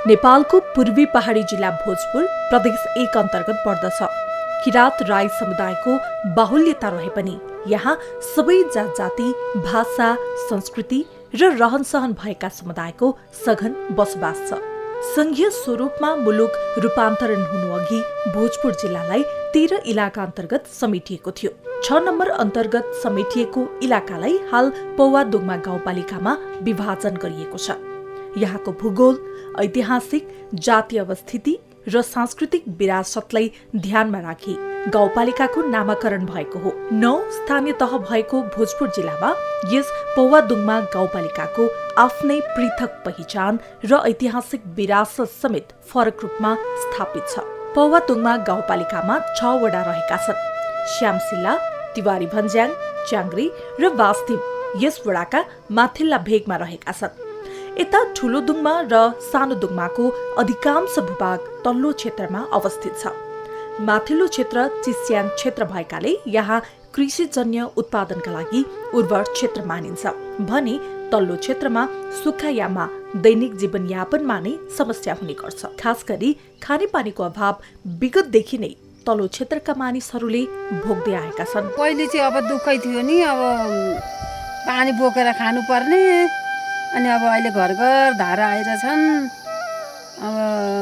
नेपालको पूर्वी पहाडी जिल्ला भोजपुर प्रदेश 1 अन्तर्गत पर्दछ। किरात राई समुदायको बाहुल्यता रहे पनि यहाँ सबै जात जाति, भाषा, संस्कृति र रहनसहन भएका समुदायको सघन बसोबास छ। संघीय स्वरूपमा मुलुक रूपान्तरण हुनुअघि भोजपुर जिल्लालाई 13 इलाका अन्तर्गत समेटिएको थियो। 6 नम्बर अन्तर्गत समेटिएको इलाकालाई हाल पौवादुङमा गाउँपालिकामा विभाजन गरिएको छ। यहाँको भूगोल, ऐतिहासिक, जातीय अवस्थिति र सांस्कृतिक विरासतलाई ध्यानमा राखी गाउँपालिकाको नामाकरण भएको हो। 9 स्थानीय तह भएको भोजपुर जिल्लामा यस पौवादुङमा गाउँपालिकाको आफ्नै पृथक पहिचान र ऐतिहासिक विरासत समेत फरक रूपमा स्थापित छ। पौवादुङमा गाउँपालिकामा 6 वडा रहेका छन्। श्यामसिल्ला, तिवारी भन्ज्याङ, च्याङ्ग्री र वास्तिम यस वडाका माथिल्ला भेगमा रहेका छन्। यता ठुलोदुङमा र सानोदुङमाको अधिकांश भूभाग तल्लो क्षेत्रमा अवस्थित छ। माथिल्लो क्षेत्र चिस्यान क्षेत्र भएकाले यहाँ कृषिजन्य उत्पादनका लागि उर्वर क्षेत्र मानिन्छ भने तल्लो क्षेत्रमा सुक्खायाममा दैनिक जीवनयापनमा नै समस्या हुने गर्छ। खास गरी खानेपानीको अभाव विगतदेखि नै तल्लो क्षेत्रका मानिसहरूले भोग्दै आएका छन्। पहिले चाहिँ अब दुःखै थियो नि, अब पानी बोकेर खानु पर्ने, अनि अब अहिले घर घर धारा आइरहेछन्। अब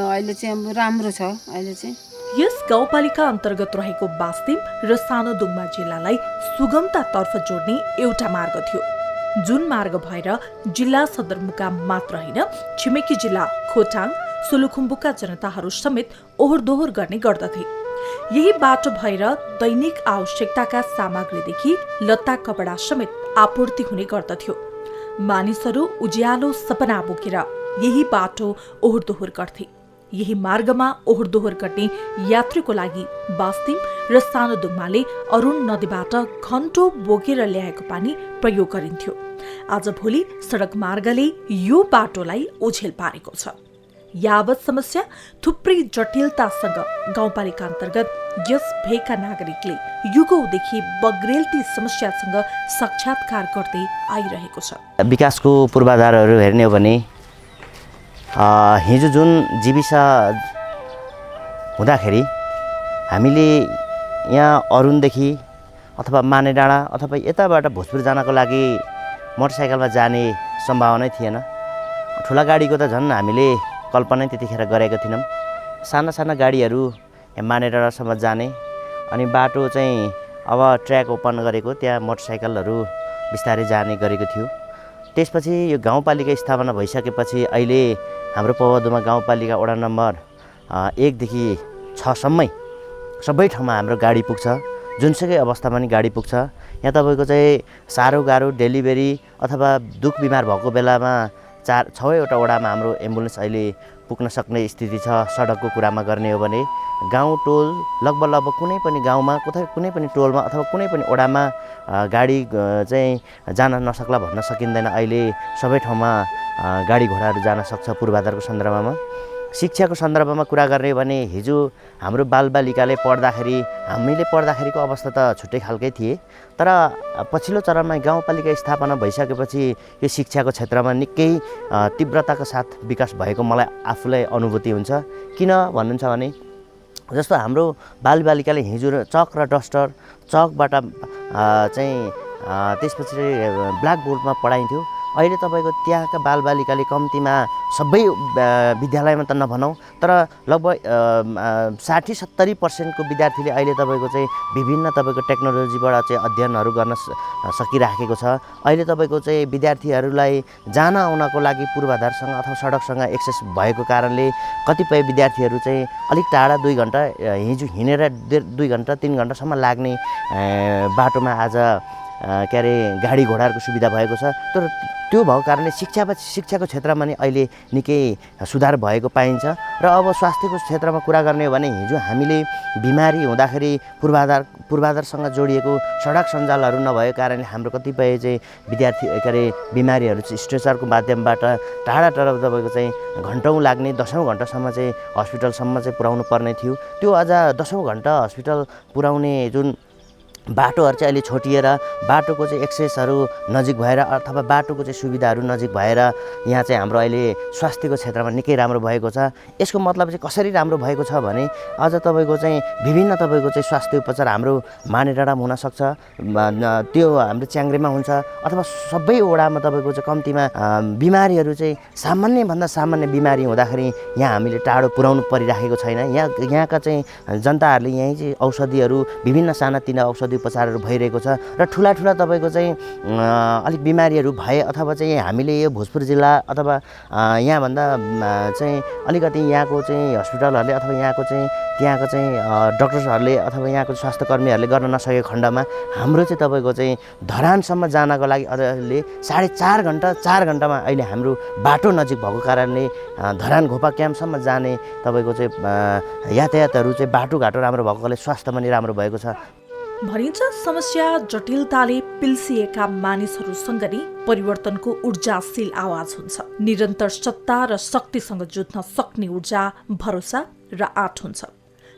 अहिले चाहिँ अब राम्रो छ। अहिले चाहिँ यस गाउँपालिका अन्तर्गत रहेको वास्तिम र सानोदुङमा जिल्लालाई सुगमतातर्फ जोड्ने एउटा मार्ग थियो, जुन मार्ग भएर जिल्ला सदरमुकाम मात्र होइन, छिमेकी जिल्ला खोटाङ, सोलुखुम्बुका जनताहरू समेत ओहोर दोहोर गर्ने गर्दथे। यही बाटो भएर दैनिक आवश्यकताका सामग्रीदेखि लत्ता कपडा समेत आपूर्ति हुने गर्दथ्यो। मानिसहरू उज्यालो सपना बोकेर यही बाटो ओहोर दोहोर गर्थे। यही मार्गमा ओहोर दोहोर गर्ने यात्रीको लागि वास्तिम र सानोदुङमाले अरुण नदीबाट घन्टो बोकेर ल्याएको पानी प्रयोग गरिन्थ्यो। आज भोलि सडक मार्गले यो बाटोलाई ओझेल पारेको छ। यावत समस्या थुप्रै जटिलतासँग गाउँपालिका अन्तर्गत यस भेगका नागरिकले युगौंदेखि बग्रेलती समस्यासँग साक्षात्कार गर्दै आइरहेको छ। विकासको पूर्वाधारहरू हेर्ने हो भने हिजो जुन जीविका हुँदाखेरि हामीले यहाँ अरुणदेखि अथवा मानेडाँडा अथवा यताबाट भोजपुर जानको लागि मोटरसाइकलमा जाने सम्भावनै थिएन। ठुला गाडीको त झन् हामीले कल्पना त्यतिखेर गरेको थिएनौँ। साना साना गाडीहरू मानेडाँडासम्म जाने, अनि बाटो चाहिँ अब ट्र्याक ओपन गरेको, त्यहाँ मोटरसाइकलहरू बिस्तारै जाने गरेको थियो। त्यसपछि यो गाउँपालिका स्थापना भइसकेपछि अहिले हाम्रो पौवादुङमा गाउँपालिका वडा नम्बर 1 देखि 6 सम्मै सबै ठाउँमा हाम्रो गाडी पुग्छ। जुनसुकै अवस्थामा पनि गाडी पुग्छ। यहाँ तपाईँको चाहिँ साह्रो गाह्रो डेलिभरी अथवा दुःख बिमार भएको बेलामा 4-6वटा वडामा हाम्रो एम्बुलेन्स अहिले पुग्न सक्ने स्थिति छ। सडकको कुरामा गर्ने हो भने गाउँ टोल लगभग कुनै पनि गाउँमा कुनै पनि टोलमा अथवा कुनै पनि वडामा गाडी चाहिँ जान नसक्ला भन्न सकिँदैन। अहिले सबै ठाउँमा गाडी घोडाहरू जान सक्छ। पूर्वाधारको सन्दर्भमा, शिक्षाको सन्दर्भमा कुरा गर्ने भने हिजो हाम्रो बालबालिकाले पढ्दाखेरि, हामीले पढ्दाखेरिको अवस्था त छुट्टै खालकै थिए, तर पछिल्लो चरणमा गाउँपालिका स्थापना भइसकेपछि यो शिक्षाको क्षेत्रमा निकै तीव्रताको साथ विकास भएको मलाई आफूलाई अनुभूति हुन्छ। किन भन्नुहुन्छ भने जस्तो हाम्रो बालबालिकाले हिजो चक र डस्टर, चकबाट चाहिँ त्यसपछि ब्ल्याकबोर्डमा पढाइन्थ्यो। अहिले तपाईँको त्यहाँका बालबालिकाले कम्तीमा सबै विद्यालयमा त नभनौँ, तर लगभग 60-70% विद्यार्थीले अहिले तपाईँको चाहिँ विभिन्न तपाईँको टेक्नोलोजीबाट चाहिँ अध्ययनहरू गर्न सकिराखेको छ। अहिले तपाईँको चाहिँ विद्यार्थीहरूलाई जान आउनको लागि पूर्वाधारसँग अथवा सडकसँग एक्सेस भएको कारणले कतिपय विद्यार्थीहरू चाहिँ अलिक टाढा 2 घन्टा हिजो हिँडेर 2 घन्टा 3 घन्टासम्म लाग्ने बाटोमा आज गाडी घोडाहरूको सुविधा भएको छ। तर त्यो भएको कारणले शिक्षाको क्षेत्रमा नि अहिले निकै सुधार भएको पाइन्छ। र अब स्वास्थ्यको क्षेत्रमा कुरा गर्ने हो भने हिजो हामीले बिमारी हुँदाखेरि पूर्वाधारसँग जोडिएको सडक सञ्जालहरू नभएको कारणले हाम्रो कतिपय चाहिँ विद्यार्थी बिमारीहरू चाहिँ स्ट्रेचरको माध्यमबाट टाढा तपाईँको चाहिँ घन्टौँ लाग्ने, 10औं घन्टासम्म चाहिँ हस्पिटलसम्म चाहिँ पुर्याउनु पर्ने थियो। त्यो अझ 10औं घन्टा हस्पिटल पुर्याउने जुन बाटोहरू चाहिँ अहिले छोटिएर बाटोको चाहिँ एक्सेसहरू नजिक भएर अथवा बाटोको चाहिँ सुविधाहरू नजिक भएर यहाँ चाहिँ हाम्रो अहिले स्वास्थ्यको क्षेत्रमा निकै राम्रो भएको छ। यसको मतलब चाहिँ कसरी राम्रो भएको छ भने अझ तपाईँको चाहिँ विभिन्न तपाईँको चाहिँ स्वास्थ्य उपचार हाम्रो मानेडाँडामा हुनसक्छ, त्यो हाम्रो च्याङ्ग्रेमा हुन्छ अथवा सबै वडामा तपाईँको चाहिँ कम्तीमा बिमारीहरू चाहिँ सामान्यभन्दा सामान्य बिमारी हुँदाखेरि यहाँ हामीले टाढो पुर्याउनु परिराखेको छैन। यहाँका चाहिँ जनताहरूले यहीँ चाहिँ औषधिहरू विभिन्न सानातिना औषधि उपचारहरू भइरहेको छ र ठुला तपाईँको चाहिँ अलिक बिमारीहरू भए अथवा चाहिँ हामीले यो भोजपुर जिल्ला अथवा यहाँभन्दा चाहिँ अलिकति यहाँको चाहिँ हस्पिटलहरूले अथवा यहाँको चाहिँ त्यहाँको चाहिँ डक्टर्सहरूले अथवा यहाँको स्वास्थ्यकर्मीहरूले गर्न नसकेको खण्डमा हाम्रो चाहिँ तपाईँको चाहिँ धरानसम्म जानको लागि अहिले 4.5 घन्टामा अहिले हाम्रो बाटो नजिक भएको कारणले धरान घोपा क्याम्पसम्म जाने तपाईँको चाहिँ यातायातहरू चाहिँ बाटोघाटो राम्रो भएकोले स्वास्थ्य पनि राम्रो भएको छ। भनिन्छ समस्या जटिलताले पिल्सिएका मानिसहरूसँग नै परिवर्तनको ऊर्जाशील आवाज हुन्छ। निरन्तर सत्ता र शक्तिसँग जुझ्न सक्ने ऊर्जा, भरोसा र आँट हुन्छ।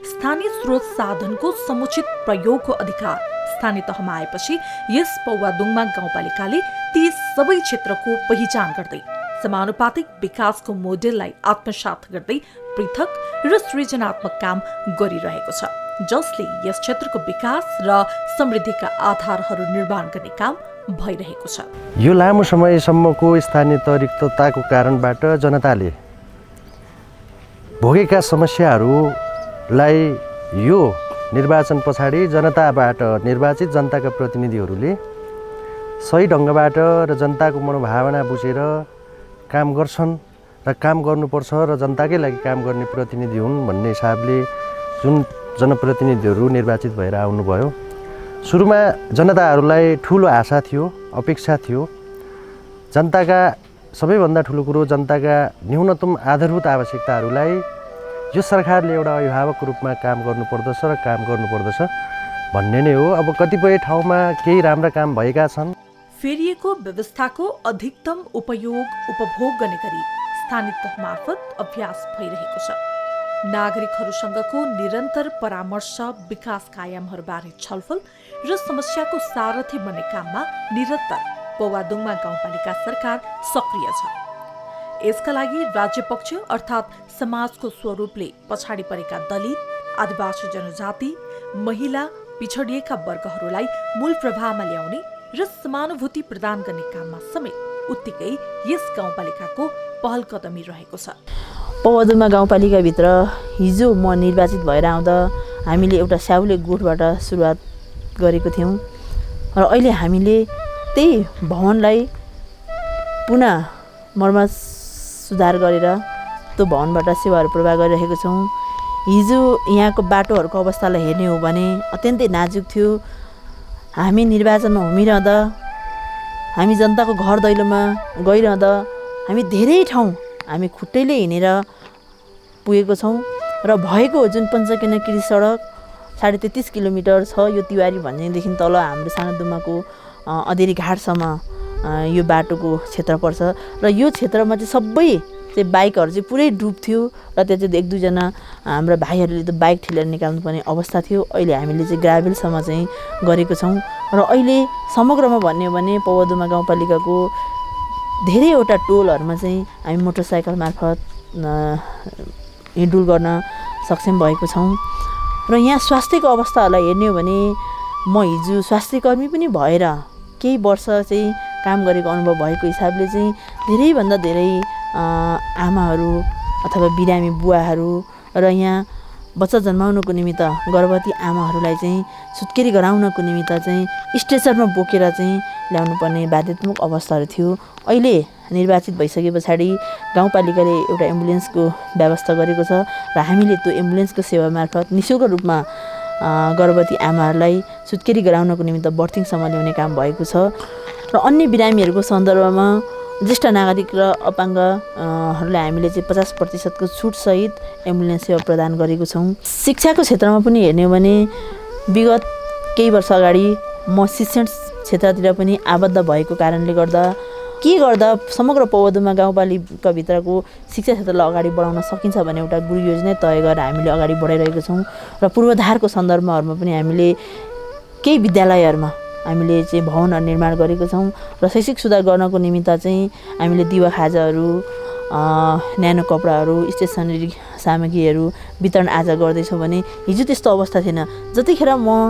स्थानीय स्रोत साधनको समुचित प्रयोगको अधिकार स्थानीय तहमा आएपछि यस पौवादुङमा गाउँपालिकाले ती सबै क्षेत्रको पहिचान गर्दै समानुपातिक विकासको मोडेललाई आत्मसात गर्दै पृथक र सृजनात्मक काम गरिरहेको छ, जसले यस क्षेत्रको विकास र समृद्धिका आधारहरू निर्माण गर्ने काम भइरहेको छ। यो लामो समयसम्मको स्थानीय रिक्तताको कारणबाट जनताले भोगेका समस्याहरूलाई यो निर्वाचन पछाडि जनताबाट निर्वाचित जनताका प्रतिनिधिहरूले सही ढङ्गबाट र जनताको मनोभावना बुझेर काम गर्छन् र काम गर्नुपर्छ र जनताकै लागि काम गर्ने प्रतिनिधि हुन् भन्ने हिसाबले जुन जनप्रतिनिधिहरू निर्वाचित भएर आउनुभयो, सुरुमा जनताहरूलाई ठुलो आशा थियो, अपेक्षा थियो। जनताका सबैभन्दा ठुलो कुरो जनताका न्यूनतम आधारभूत आवश्यकताहरूलाई यो सरकारले एउटा अभिभावकको रूपमा काम गर्नुपर्दछ र काम गर्नुपर्दछ भन्ने नै हो। अब कतिपय ठाउँमा केही राम्रा काम भएका छन्। फेरिएको व्यवस्थाको अधिकतम उपभोग गर्ने गरी स्थानीय तह मार्फत अभ्यास भइरहेको छ। नागरिकहरूसँगको निरन्तर परामर्श, विकास कायमहरूबारे छलफल र समस्याको सारथी बन्ने काममा निरन्तर पौवादुङमा गाउँपालिका सरकार सक्रिय छ। यसका लागि राज्य पक्ष अर्थात् समाजको स्वरूपले पछाडि परेका दलित, आदिवासी जनजाति, महिला, पिछडिएका वर्गहरूलाई मूल प्रभावमा ल्याउने र समानुभूति प्रदान गर्ने काममा समेत उत्तिकै यस गाउँपालिकाको पहल कदमी रहेको छ। पौवादुङमा गाउँपालिकाभित्र हिजो म निर्वाचित भएर आउँदा हामीले एउटा स्याउले गोठबाट सुरुवात गरेको थियौँ र अहिले हामीले त्यही भवनलाई पुनः मर्मत सुधार गरेर त्यो भवनबाट सेवाहरू प्रवाह गरिरहेको छौँ। हिजो यहाँको बाटोहरूको अवस्थालाई हेर्ने हो भने अत्यन्तै नाजुक थियो। हामी निर्वाचनमा हुमिरहँदा, हामी जनताको घर दैलोमा गइरहँदा हामी धेरै ठाउँ हामी खुट्टैले हिँडेर पुगेको छौँ र भएको जुन पञ्चकन्या कृषि सडक 33.5 किलोमिटर छ, यो तिवारी भन्नेदेखि तल हाम्रो सानो दुमाको अधेरी घाटसम्म यो बाटोको क्षेत्र पर्छ र यो क्षेत्रमा चाहिँ सबै चाहिँ बाइकहरू चाहिँ पुरै डुब्थ्यो र त्यहाँ चाहिँ 1-2 जना हाम्रा भाइहरूले त बाइक ठेलेर निकाल्नुपर्ने अवस्था थियो। अहिले हामीले चाहिँ ग्राभेलसम्म चाहिँ गरेको छौँ र अहिले समग्रमा भन्ने हो भने पौवादुङमा गाउँपालिकाको धेरैवटा टोलहरूमा चाहिँ हामी मोटरसाइकल मार्फत हिँडडुल गर्न सक्षम भएको छौँ र यहाँ स्वास्थ्यको अवस्थाहरूलाई हेर्ने हो भने म हिजो स्वास्थ्यकर्मी पनि भएर केही वर्ष चाहिँ काम गरेको अनुभव भएको हिसाबले चाहिँ धेरैभन्दा धेरै आमाहरू अथवा बिरामी बुवाहरू र यहाँ बच्चा जन्माउनको निमित्त गर्भवती आमाहरूलाई चाहिँ सुत्केरी गराउनको निमित्त चाहिँ स्ट्रेचरमा बोकेर चाहिँ ल्याउनु पर्ने बाध्यतात्मक अवस्थाहरू थियो। अहिले निर्वाचित भइसके पछाडि गाउँपालिकाले एउटा एम्बुलेन्सको व्यवस्था गरेको छ र हामीले त्यो एम्बुलेन्सको सेवा मार्फत निःशुल्क रूपमा गर्भवती आमाहरूलाई सुत्केरी गराउनको निमित्त बर्थिङसम्म ल्याउने काम भएको छ र अन्य बिरामीहरूको सन्दर्भमा ज्येष्ठ नागरिक र अपाङ्गहरूलाई हामीले चाहिँ 50% छुटसहित एम्बुलेन्स सेवा प्रदान गरेको छौँ। शिक्षाको क्षेत्रमा पनि हेर्ने हो भने विगत केही वर्ष अगाडि म शिक्षण क्षेत्रतिर पनि आबद्ध भएको कारणले गर्दा के गर्दा समग्र पौवादुङमा गाउँपालिकाभित्रको शिक्षा क्षेत्रलाई अगाडि बढाउन सकिन्छ भन्ने एउटा गुरु योजना तय गरेर हामीले अगाडि बढाइरहेको छौँ र पूर्वाधारको सन्दर्भहरूमा पनि हामीले केही विद्यालयहरूमा हामीले चाहिँ भवनहरू निर्माण गरेको छौँ र शैक्षिक सुधार गर्नको निमित्त चाहिँ हामीले दिवा खाजाहरू न्यानो कपडाहरू स्टेसनरी सामग्रीहरू वितरण आज गर्दैछौँ भने हिजो त्यस्तो अवस्था थिएन। जतिखेर म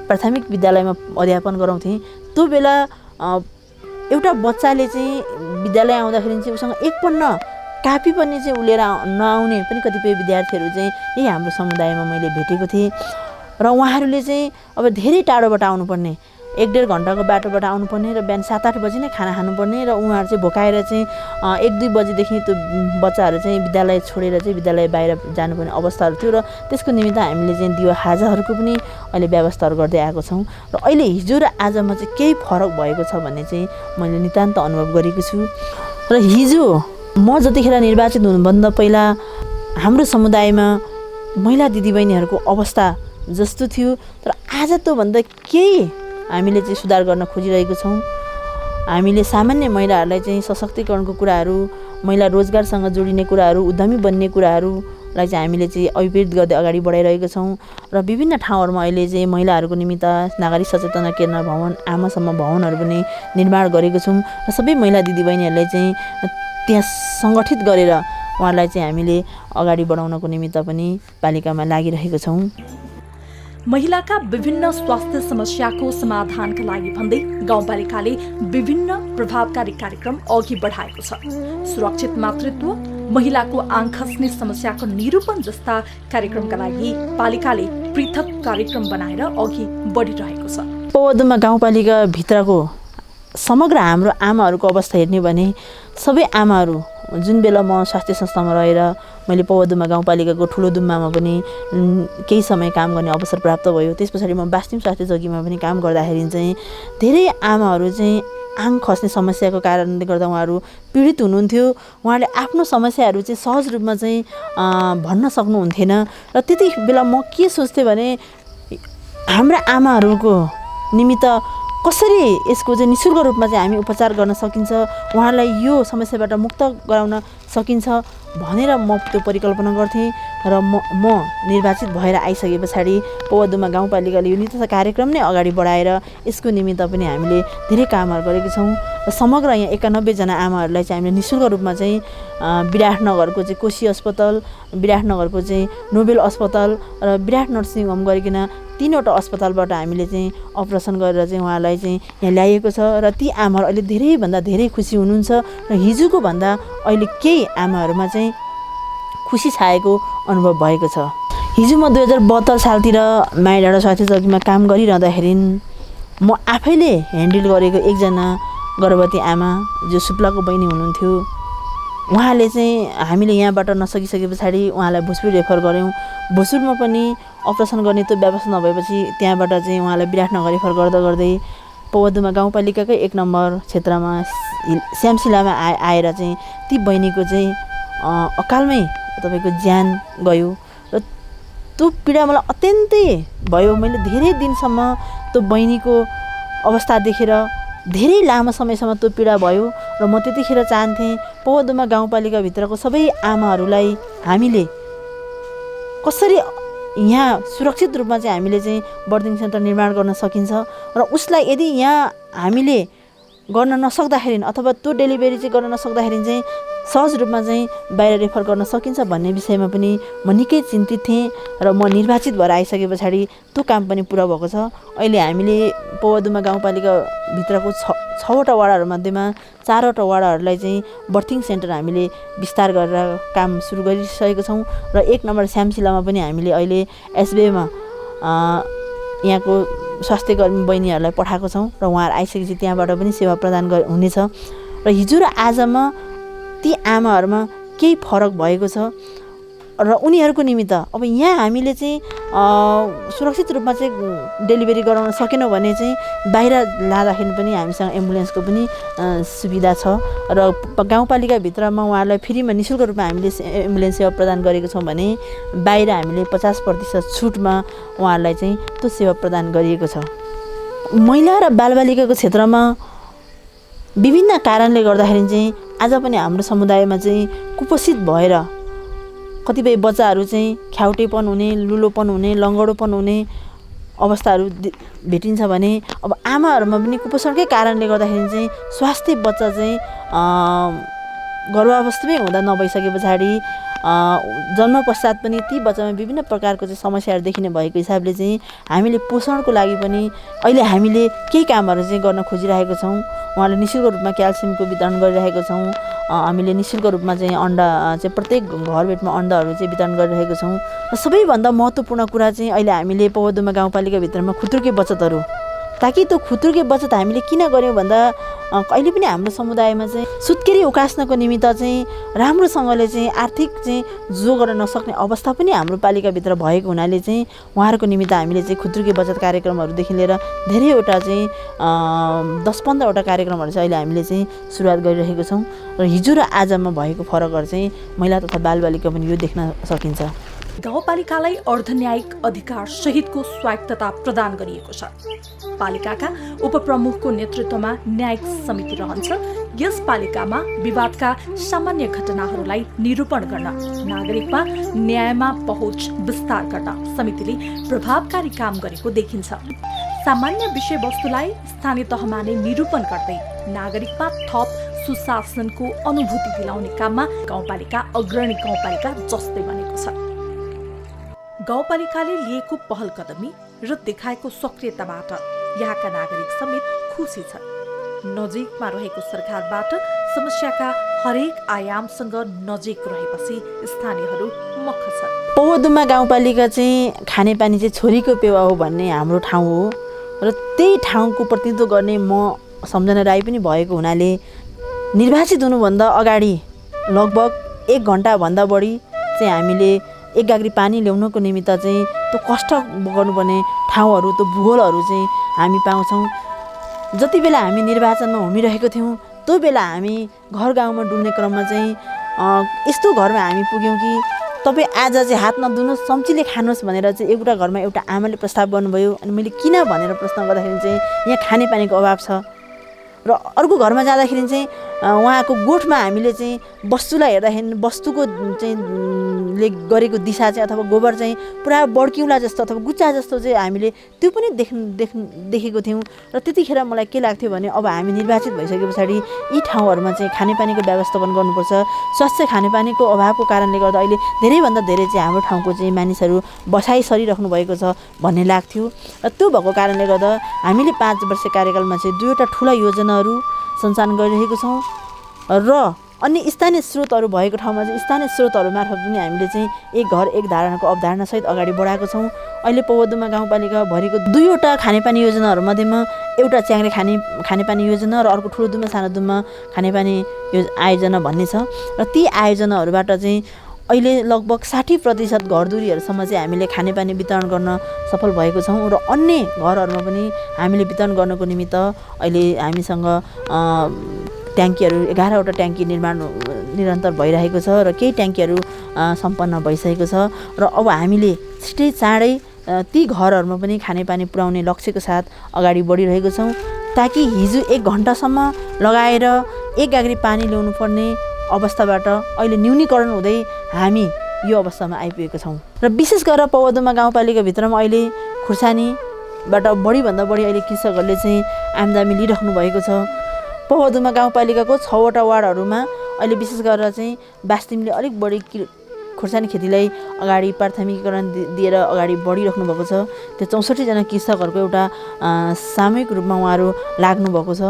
प्राथमिक विद्यालयमा अध्यापन गराउँथेँ त्यो बेला एउटा बच्चाले चाहिँ विद्यालय आउँदाखेरि चाहिँ उसँग एक पन्न कापी पनि चाहिँ उलिएर नआउने पनि कतिपय विद्यार्थीहरू चाहिँ यही हाम्रो समुदायमा मैले भेटेको थिएँ र उहाँहरूले चाहिँ अब धेरै टाढोबाट आउनुपर्ने 1-1.5 घन्टाको बाटोबाट आउनुपर्ने र बिहान 7-8 बजी नै खाना खानुपर्ने र उहाँहरू चाहिँ भोकाएर चाहिँ 1-2 बजीदेखि त्यो बच्चाहरू चाहिँ विद्यालय छोडेर चाहिँ विद्यालय बाहिर जानुपर्ने अवस्थाहरू थियो र त्यसको निमित्त हामीले चाहिँ दिवा खाजाहरूको पनि अहिले व्यवस्थाहरू गर्दै आएको छौँ र अहिले हिजो र आजमा चाहिँ केही फरक भएको छ भन्ने चाहिँ मैले नितान्त अनुभव गरेको छु। र हिजो म जतिखेर निर्वाचित हुनुभन्दा पहिला हाम्रो समुदायमा महिला दिदीबहिनीहरूको अवस्था जस्तो थियो तर आज त्योभन्दा केही हामीले चाहिँ सुधार गर्न खोजिरहेको छौँ। हामीले सामान्य महिलाहरूलाई चाहिँ सशक्तिकरणको कुराहरू महिला रोजगारसँग जोडिने कुराहरू उद्यमी बन्ने कुराहरूलाई चाहिँ हामीले चाहिँ अभिप्रेरित गर्दै अगाडि बढाइरहेको छौँ र विभिन्न ठाउँहरूमा अहिले चाहिँ महिलाहरूको निमित्त नागरिक सचेतना केन्द्र भवन आमासम्म भवनहरू पनि निर्माण गरेको छौँ र सबै महिला दिदीबहिनीहरूलाई चाहिँ त्यहाँ सङ्गठित गरेर उहाँहरूलाई चाहिँ हामीले अगाडि बढाउनको निमित्त पनि पालिकामा लागिरहेको छौँ। महिलाका विभिन्न स्वास्थ्य समस्याको समाधानका लागि भन्दै गाउँपालिकाले विभिन्न प्रभावकारी कार्यक्रम अघि बढाएको छ। सुरक्षित मातृत्व, महिलाको आङ खस्ने समस्याको निरूपण जस्ता कार्यक्रमका लागि पालिकाले पृथक कार्यक्रम बनाएर अघि बढिरहेको छ। पौवादुम्मा गाउँपालिका भित्रको समग्र हाम्रो आमाहरूको अवस्था हेर्ने भने सबै आमाहरू जुन बेला म स्वास्थ्य संस्थामा रहेर मैले पौवादुम्मा गाउँपालिकाको ठुलो दुम्मामा पनि केही समय काम गर्ने अवसर प्राप्त भयो। त्यस पछाडि म बास्तिम स्वास्थ्य चौकीमा पनि काम गर्दाखेरि चाहिँ धेरै आमाहरू चाहिँ आङ खस्ने समस्याको कारणले गर्दा उहाँहरू पीडित हुनुहुन्थ्यो। उहाँले आफ्नो समस्याहरू चाहिँ सहज रूपमा चाहिँ भन्न सक्नुहुन्थेन र त्यति बेला म के सोच्थेँ भने हाम्रा आमाहरूको निमित्त कसरी यसको चाहिँ निःशुल्क रूपमा चाहिँ हामी उपचार गर्न सकिन्छ, उहाँलाई यो समस्याबाट मुक्त गराउन सकिन्छ भनेर म त्यो परिकल्पना गर्थेँ र म निर्वाचित भएर आइसके पछाडि पौवादुम्मा गाउँपालिकाले यो नित्य कार्यक्रम नै अगाडि बढाएर यसको निमित्त पनि हामीले धेरै कामहरू गरेको छौँ र समग्र यहाँ 91 जना आमाहरूलाई चाहिँ हामीले निःशुल्क रूपमा चाहिँ विराटनगरको चाहिँ कोशी अस्पताल, विराटनगरको चाहिँ नोबेल अस्पताल र विराट नर्सिङ होम गरिकन 3वटा अस्पतालबाट हामीले चाहिँ अपरेसन गरेर चाहिँ उहाँलाई चाहिँ यहाँ ल्याइएको छ र ती आमाहरू अहिले धेरैभन्दा धेरै खुसी हुनुहुन्छ र हिजोको भन्दा अहिले केही आमाहरूमा चाहिँ खुसी छाएको अनुभव भएको छ। हिजो म 2072 सालतिर माइडाँडा स्वास्थ्य चौकीमा काम गरिरहँदाखेरि म आफैले ह्यान्डल गरेको एकजना गर्भवती आमा जो सुप्लाको बहिनी हुनुहुन्थ्यो, उहाँले चाहिँ हामीले यहाँबाट नसकिसके पछाडि उहाँलाई भोजपुर रेफर गऱ्यौँ। भोजपुरमा पनि अपरेसन गर्ने त्यो व्यवस्था नभएपछि त्यहाँबाट चाहिँ उहाँलाई विराटनगर रेफर गर्दा गर्दै पौवादुम्मा गाउँपालिकाकै 1 नम्बर क्षेत्रमा श्यामशिलामा आएर चाहिँ ती बहिनीको चाहिँ अकालमै तपाईँको ज्यान गयो र त्यो पीडा मलाई अत्यन्तै भयो। मैले धेरै दिनसम्म त्यो बहिनीको अवस्था देखेर धेरै लामो समयसम्म त्यो पीडा भयो र म त्यतिखेर चाहन्थेँ पौवादुम्मा गाउँपालिकाभित्रको सबै आमाहरूलाई हामीले कसरी यहाँ सुरक्षित रूपमा चाहिँ हामीले चाहिँ बर्दिङ सेन्टर निर्माण गर्न सकिन्छ र उसलाई यदि यहाँ हामीले गर्न नसक्दाखेरि अथवा त्यो डेलिभरी चाहिँ गर्न नसक्दाखेरि चाहिँ सहज रूपमा चाहिँ बाहिर रेफर गर्न सकिन्छ भन्ने विषयमा पनि म निकै चिन्तित थिएँ र म निर्वाचित भएर आइसके पछाडि त्यो काम पनि पुरा भएको छ। अहिले हामीले पौवादुम्मा गाउँपालिकाभित्रको 6वटा वाडाहरूमध्येमा 4वटा वाडाहरूलाई चाहिँ बर्थिङ सेन्टर हामीले विस्तार गरेर काम सुरु गरिसकेको छौँ र 1 नम्बर श्यामशिलामा पनि हामीले अहिले एसबिआईमा यहाँको स्वास्थ्यकर्मी बहिनीहरूलाई पठाएको छौँ र उहाँहरू आइसकेपछि त्यहाँबाट पनि सेवा प्रदान हुनेछ र हिजो र आजमा ती आमाहरूमा केही फरक भएको छ र उनीहरूको निमित्त अब यहाँ हामीले चाहिँ सुरक्षित रूपमा चाहिँ डेलिभरी गराउन सकेनौँ भने चाहिँ बाहिर लाँदाखेरि पनि हामीसँग एम्बुलेन्सको पनि सुविधा छ र गाउँपालिकाभित्रमा उहाँहरूलाई फ्रीमा निःशुल्क रूपमा हामीले एम्बुलेन्स सेवा प्रदान गरेको छौँ भने बाहिर हामीले 50% छुटमा उहाँहरूलाई चाहिँ त्यो सेवा प्रदान गरिएको छ। महिला र बालबालिकाको क्षेत्रमा विभिन्न कारणले गर्दाखेरि चाहिँ आज पनि हाम्रो समुदायमा चाहिँ कुपोषित भएर कतिपय बच्चाहरू चाहिँ ख्याउटेपन हुने, लुलोपन हुने, लङ्गडोपन हुने अवस्थाहरू भेटिन्छ भने अब आमाहरूमा पनि कुपोषणकै कारणले गर्दाखेरि चाहिँ स्वास्थ्य बच्चा चाहिँ गर्भावस्थामै हुँदा नभइसके पछाडि जन्म पश्चात पनि ती बच्चामा विभिन्न प्रकारको चाहिँ समस्याहरू देखिने भएको हिसाबले चाहिँ हामीले पोषणको लागि पनि अहिले हामीले केही कामहरू चाहिँ गर्न खोजिरहेको छौँ। उहाँले निःशुल्क रूपमा क्याल्सियमको वितरण गरिरहेको छौँ। हामीले निःशुल्क रूपमा चाहिँ अन्डा चाहिँ प्रत्येक घरभेटमा अन्डाहरू चाहिँ वितरण गरिरहेको छौँ। र सबैभन्दा महत्त्वपूर्ण कुरा चाहिँ अहिले हामीले पौवादुमा गाउँपालिकाभित्रमा खुत्रुके बचतहरू, ताकि त्यो खुत्रुके बचत हामीले किन गऱ्यौँ भन्दा अहिले पनि हाम्रो समुदायमा चाहिँ सुत्केरी उकास्नको निमित्त चाहिँ राम्रोसँगले चाहिँ आर्थिक चाहिँ जोगाउन नसक्ने अवस्था पनि हाम्रो पालिकाभित्र भएको हुनाले चाहिँ उहाँहरूको निमित्त हामीले चाहिँ खुत्रुके बचत कार्यक्रमहरूदेखि लिएर धेरैवटा चाहिँ 10-15वटा कार्यक्रमहरू चाहिँ अहिले हामीले चाहिँ सुरुवात गरिरहेको छौँ। र हिजो र आजमा भएको फरकहरू चाहिँ महिला तथा बालबालिका पनि यो देख्न सकिन्छ। गाउँपालिकालाई अर्धन्यायिक अधिकार सहितको स्वायत्तता प्रदान गरिएको छ। पालिकाका उपप्रमुखको नेतृत्वमा न्यायिक समिति रहन्छ। यस पालिकामा विवादका सामान्य घटनाहरूलाई निरूपण गर्न, नागरिकमा न्यायमा पहुँच विस्तार गर्न समितिले प्रभावकारी काम गरेको देखिन्छ। सामान्य विषयवस्तुलाई स्थानीय तहमा नै निरूपण गर्दै नागरिकमा थप सुशासनको अनुभूति दिलाउने काममा गाउँपालिका अग्रणी गाउँपालिका जस्तै बनेको छ। गाउँपालिकाले लिएको पहल कदमी र देखाएको सक्रियताबाट यहाँका नागरिक समेत खुसी छन्। नजिकमा रहेको सरकारबाट समस्याका हरेक आयामसँग नजिक रहेपछि स्थानीयहरू मख छन्। पौवादुमा गाउँपालिका चाहिँ खानेपानी चाहिँ छोरीको पेवा हो भन्ने हाम्रो ठाउँ हो र त्यही ठाउँको प्रतिनिधित्व गर्ने म सम्झना राई पनि भएको हुनाले निर्वाचित हुनुभन्दा अगाडि लगभग 1 घन्टाभन्दा बढी चाहिँ हामीले एक गाग्री पानी ल्याउनको निमित्त चाहिँ त्यो कष्ट गर्नुपर्ने ठाउँहरू, त्यो भूगोलहरू चाहिँ हामी पाउँछौँ। जति बेला हामी निर्वाचनमा हुमिरहेको थियौँ त्यो बेला हामी घर गाउँमा डुल्ने क्रममा चाहिँ यस्तो घरमा हामी पुग्यौँ कि तपाईँ आज चाहिँ हात नधुनुहोस्, चम्चीले खानुहोस् भनेर चाहिँ एउटा घरमा एउटा आमाले प्रस्ताव गर्नुभयो। अनि मैले किन भनेर प्रश्न गर्दाखेरि चाहिँ यहाँ खानेपानीको अभाव छ। र अर्को घरमा जाँदाखेरि चाहिँ उहाँको गोठमा हामीले चाहिँ वस्तुलाई हेर्दाखेरि वस्तुको चाहिँ ले गरेको दिशा चाहिँ अथवा गोबर चाहिँ पुरा बड्किउला जस्तो अथवा गुच्चा जस्तो चाहिँ हामीले त्यो पनि देखेको थियौँ। र त्यतिखेर मलाई के लाग्थ्यो भने अब हामी निर्वाचित भइसके पछाडि यी ठाउँहरूमा चाहिँ खानेपानीको व्यवस्थापन गर्नुपर्छ। स्वास्थ्य खानेपानीको अभावको कारणले गर्दा अहिले धेरैभन्दा धेरै चाहिँ हाम्रो ठाउँको चाहिँ मानिसहरू बसाइ सरिराख्नु भएको छ भन्ने लाग्थ्यो। र त्यो भएको कारणले गर्दा हामीले 5 वर्ष कार्यकालमा चाहिँ 2वटा ठुला योजनाहरू सञ्चालन गरिरहेको छौँ र अन्य स्थानीय स्रोतहरू भएको ठाउँमा चाहिँ स्थानीय स्रोतहरू मार्फत पनि हामीले चाहिँ एक घर एक धारणाको अवधारणासहित अगाडि बढाएको छौँ। अहिले पौवादुमा गाउँपालिका भरिको 2वटा खानेपानी योजनाहरूमध्येमा एउटा च्याङ्रे खानेपानी योजना र अर्को ठुलो दुमा सानो दुमा खानेपानी आयोजना भन्ने छ। र ती आयोजनाहरूबाट चाहिँ अहिले लगभग 60% घरधुरीहरूसम्म चाहिँ हामीले खानेपानी वितरण गर्न सफल भएको छौँ। र अन्य घरहरूमा पनि हामीले वितरण गर्नको निमित्त अहिले हामीसँग ट्याङ्कीहरू 11वटा ट्याङ्की निर्माण निरन्तर भइरहेको छ र केही ट्याङ्कीहरू सम्पन्न भइसकेको छ। र अब हामीले छिटै चाँडै ती घरहरूमा पनि खानेपानी पुर्याउने लक्ष्यको साथ अगाडि बढिरहेको छौँ, ताकि हिजो 1 घन्टासम्म लगाएर 1 गाग्री पानी ल्याउनु पर्ने अवस्थाबाट अहिले न्यूनीकरण हुँदै हामी यो अवस्थामा आइपुगेका छौँ। र विशेष गरेर पौवादुमा गाउँपालिकाभित्रमा अहिले खुर्सानीबाट बढीभन्दा बढी अहिले कृषकहरूले चाहिँ आम्दानी लिइराख्नु भएको छ। पौवादुमा गाउँपालिकाको 6वटा वार्डहरूमा अहिले विशेष गरेर चाहिँ बास्तिमले अलिक बढी खुर्सानी खेतीलाई अगाडि प्राथमिकीकरण दिएर अगाडि बढिराख्नु भएको छ। त्यो 64 जना कृषकहरूको एउटा सामूहिक रूपमा उहाँहरू लाग्नु भएको छ।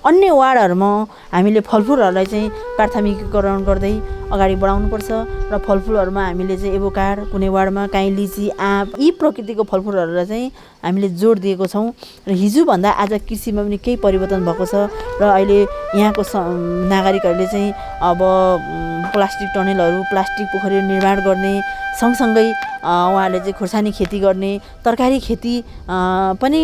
अन्य वार्डहरूमा हामीले फलफुलहरूलाई चाहिँ प्राथमिकीकरण गर्दै अगाडि बढाउनुपर्छ र फलफुलहरूमा हामीले चाहिँ एभोकाड, कुनै वार्डमा काहीँ लिची, आँप, यी प्रकृतिको फलफुलहरूलाई चाहिँ हामीले जोड दिएको छौँ। र हिजोभन्दा आज कृषिमा पनि केही परिवर्तन भएको छ र अहिले यहाँको नागरिकहरूले चाहिँ अब प्लास्टिक टनेलहरू, प्लास्टिक पोखरी निर्माण गर्ने सँगसँगै उहाँहरूले चाहिँ खुर्सानी खेती गर्ने, तरकारी खेती पनि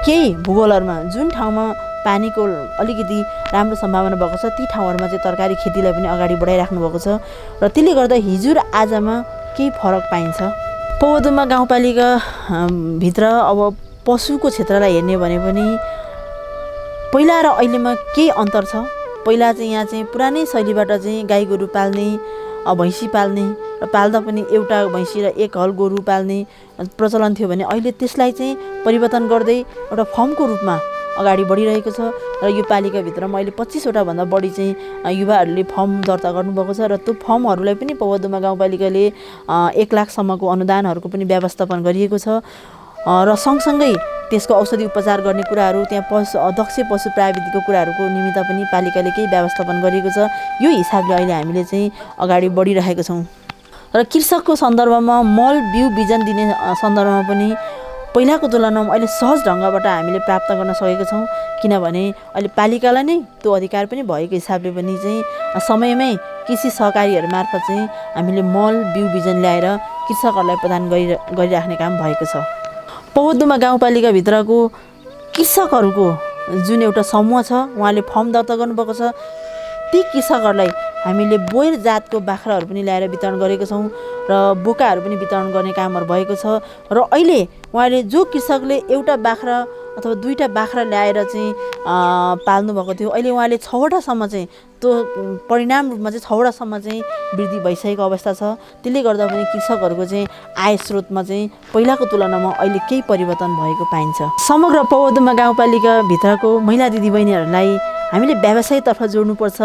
केही भूगोलहरूमा जुन ठाउँमा पानीको अलिकति राम्रो सम्भावना भएको छ ती ठाउँहरूमा चाहिँ तरकारी खेतीलाई पनि अगाडि बढाइराख्नु भएको छ। र त्यसले गर्दा हिजो र आजमा केही फरक पाइन्छ। पौवादुमा गाउँपालिका भित्र अब पशुको क्षेत्रलाई हेर्ने भने पनि पहिला र अहिलेमा केही अन्तर छ। पहिला चाहिँ यहाँ चाहिँ पुरानै शैलीबाट चाहिँ गाई गोरु पाल्ने भैँसी पाल्ने र पाल्दा पनि एउटा भैँसी र एक हल गोरु पाल्ने प्रचलन थियो भने अहिले त्यसलाई चाहिँ परिवर्तन गर्दै एउटा फर्मको रूपमा अगाडि बढिरहेको छ र यो पालिकाभित्रमा अहिले 25वटा भन्दा बढी चाहिँ युवाहरूले फर्म दर्ता गर्नुभएको छ र त्यो फर्महरूलाई पनि पौवादुमा गाउँपालिकाले 1 लाखसम्मको अनुदानहरूको पनि व्यवस्थापन गरिएको छ र सँगसँगै त्यसको औषधि उपचार गर्ने कुराहरू त्यहाँ दक्ष पशु प्राविधिकको कुराहरूको निमित्त पनि पालिकाले केही व्यवस्थापन गरेको छ। यो हिसाबले अहिले हामीले चाहिँ अगाडि बढिरहेको छौँ र कृषकको सन्दर्भमा मल बिउ बिजन दिने सन्दर्भमा पनि पहिलाको तुलनामा अहिले सहज ढङ्गबाट हामीले प्राप्त गर्न सकेको छौँ किनभने अहिले पालिकालाई नै त्यो अधिकार पनि भएको हिसाबले पनि चाहिँ समयमै कृषि सहकारीहरू मार्फत चाहिँ हामीले मल बिउ बिजन ल्याएर कृषकहरूलाई प्रदान गरिराख्ने काम भएको छ। पौवादुमा गाउँपालिकाभित्रको कृषकहरूको जुन एउटा समूह छ उहाँले फर्म दर्ता गर्नुभएको छ ती कृषकहरूलाई हामीले बोयर जातको बाख्राहरू पनि ल्याएर वितरण गरेको छौँ र बोकाहरू पनि वितरण गर्ने कामहरू भएको छ र अहिले उहाँले जो कृषकले एउटा बाख्रा अथवा 2टा बाख्रा ल्याएर चाहिँ पाल्नुभएको थियो अहिले उहाँले 6वटासम्म चाहिँ त्यो परिणाम रूपमा चाहिँ 6वटासम्म चाहिँ वृद्धि भइसकेको अवस्था छ। त्यसले गर्दा पनि कृषकहरूको चाहिँ आय स्रोतमा चाहिँ पहिलाको तुलनामा अहिले केही परिवर्तन भएको पाइन्छ। समग्र पौवादुमा गाउँपालिकाभित्रको महिला दिदीबहिनीहरूलाई हामीले व्यवसायतर्फ जोड्नुपर्छ,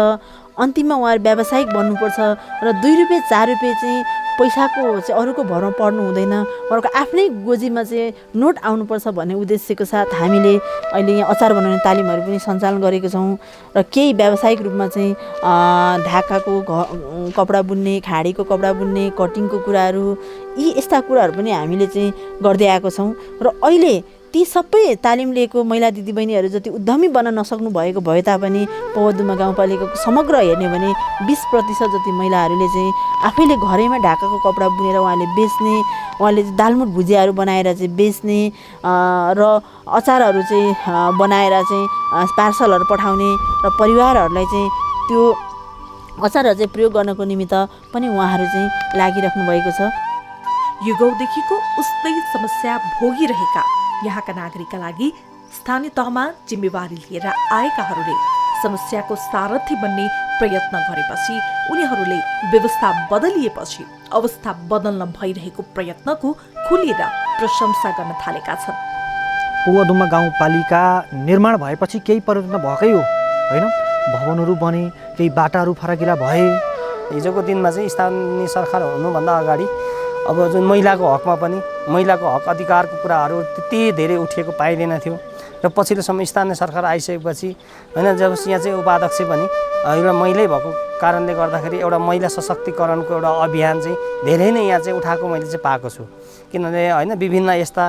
अन्तिममा उहाँहरू व्यावसायिक बन्नुपर्छ र 2 रुपियाँ 4 रुपियाँ चाहिँ पैसाको चाहिँ अरूको भरमा पर्नु हुँदैन, उहाँहरूको आफ्नै गोजीमा चाहिँ नोट आउनुपर्छ भन्ने उद्देश्यको साथ हामीले अहिले यहाँ अचार बनाउने तालिमहरू पनि सञ्चालन गरेको छौँ र केही व्यावसायिक रूपमा चाहिँ ढाकाको कपडा बुन्ने, खाडीको कपडा बुन्ने, कटिङको कुराहरू यी यस्ता कुराहरू पनि हामीले चाहिँ गर्दै आएको छौँ र अहिले ती सबै तालिम लिएको महिला दिदीबहिनीहरू जति उद्यमी बन्न नसक्नु भएको भए तापनि पौवादुमा गाउँपालिकाको समग्र हेर्ने भने 20% जति महिलाहरूले चाहिँ आफैले घरैमा ढाकाको कपडा बुनेर उहाँले बेच्ने, उहाँले दालमुट भुजियाहरू बनाएर चाहिँ बेच्ने र अचारहरू चाहिँ बनाएर चाहिँ पार्सलहरू पठाउने र परिवारहरूलाई चाहिँ त्यो अचारहरू चाहिँ प्रयोग गर्नको निमित्त पनि उहाँहरू चाहिँ लागिराख्नु भएको छ। युगौँदेखिको उस्तै समस्या भोगिरहेका यहाँका नागरिकका लागि स्थानीय तहमा जिम्मेवारी लिएर आएकाहरूले समस्याको सारथी बन्ने प्रयत्न गरेपछि उनीहरूले व्यवस्था बदलिएपछि अवस्था बदल्न भइरहेको प्रयत्नको खुलेर प्रशंसा गर्न थालेका छन्। पौवादुमा गाउँपालिका निर्माण भएपछि केही परिवर्तन भएकै हो होइन, भवनहरू बने, केही बाटाहरू फराकिला भए। हिजोको दिनमा चाहिँ स्थानीय सरकार हुनुभन्दा अगाडि अब जुन महिलाको हकमा पनि महिलाको हक अधिकारको कुराहरू त्यति धेरै उठिएको पाइँदैन थियो र पछिल्लो समय स्थानीय सरकार आइसकेपछि होइन जब यहाँ चाहिँ उपाध्यक्ष पनि एउटा महिलै भएको कारणले गर्दाखेरि एउटा महिला सशक्तिकरणको एउटा अभियान चाहिँ धेरै नै यहाँ चाहिँ उठाएको मैले चाहिँ पाएको छु। किनभने होइन विभिन्न यस्ता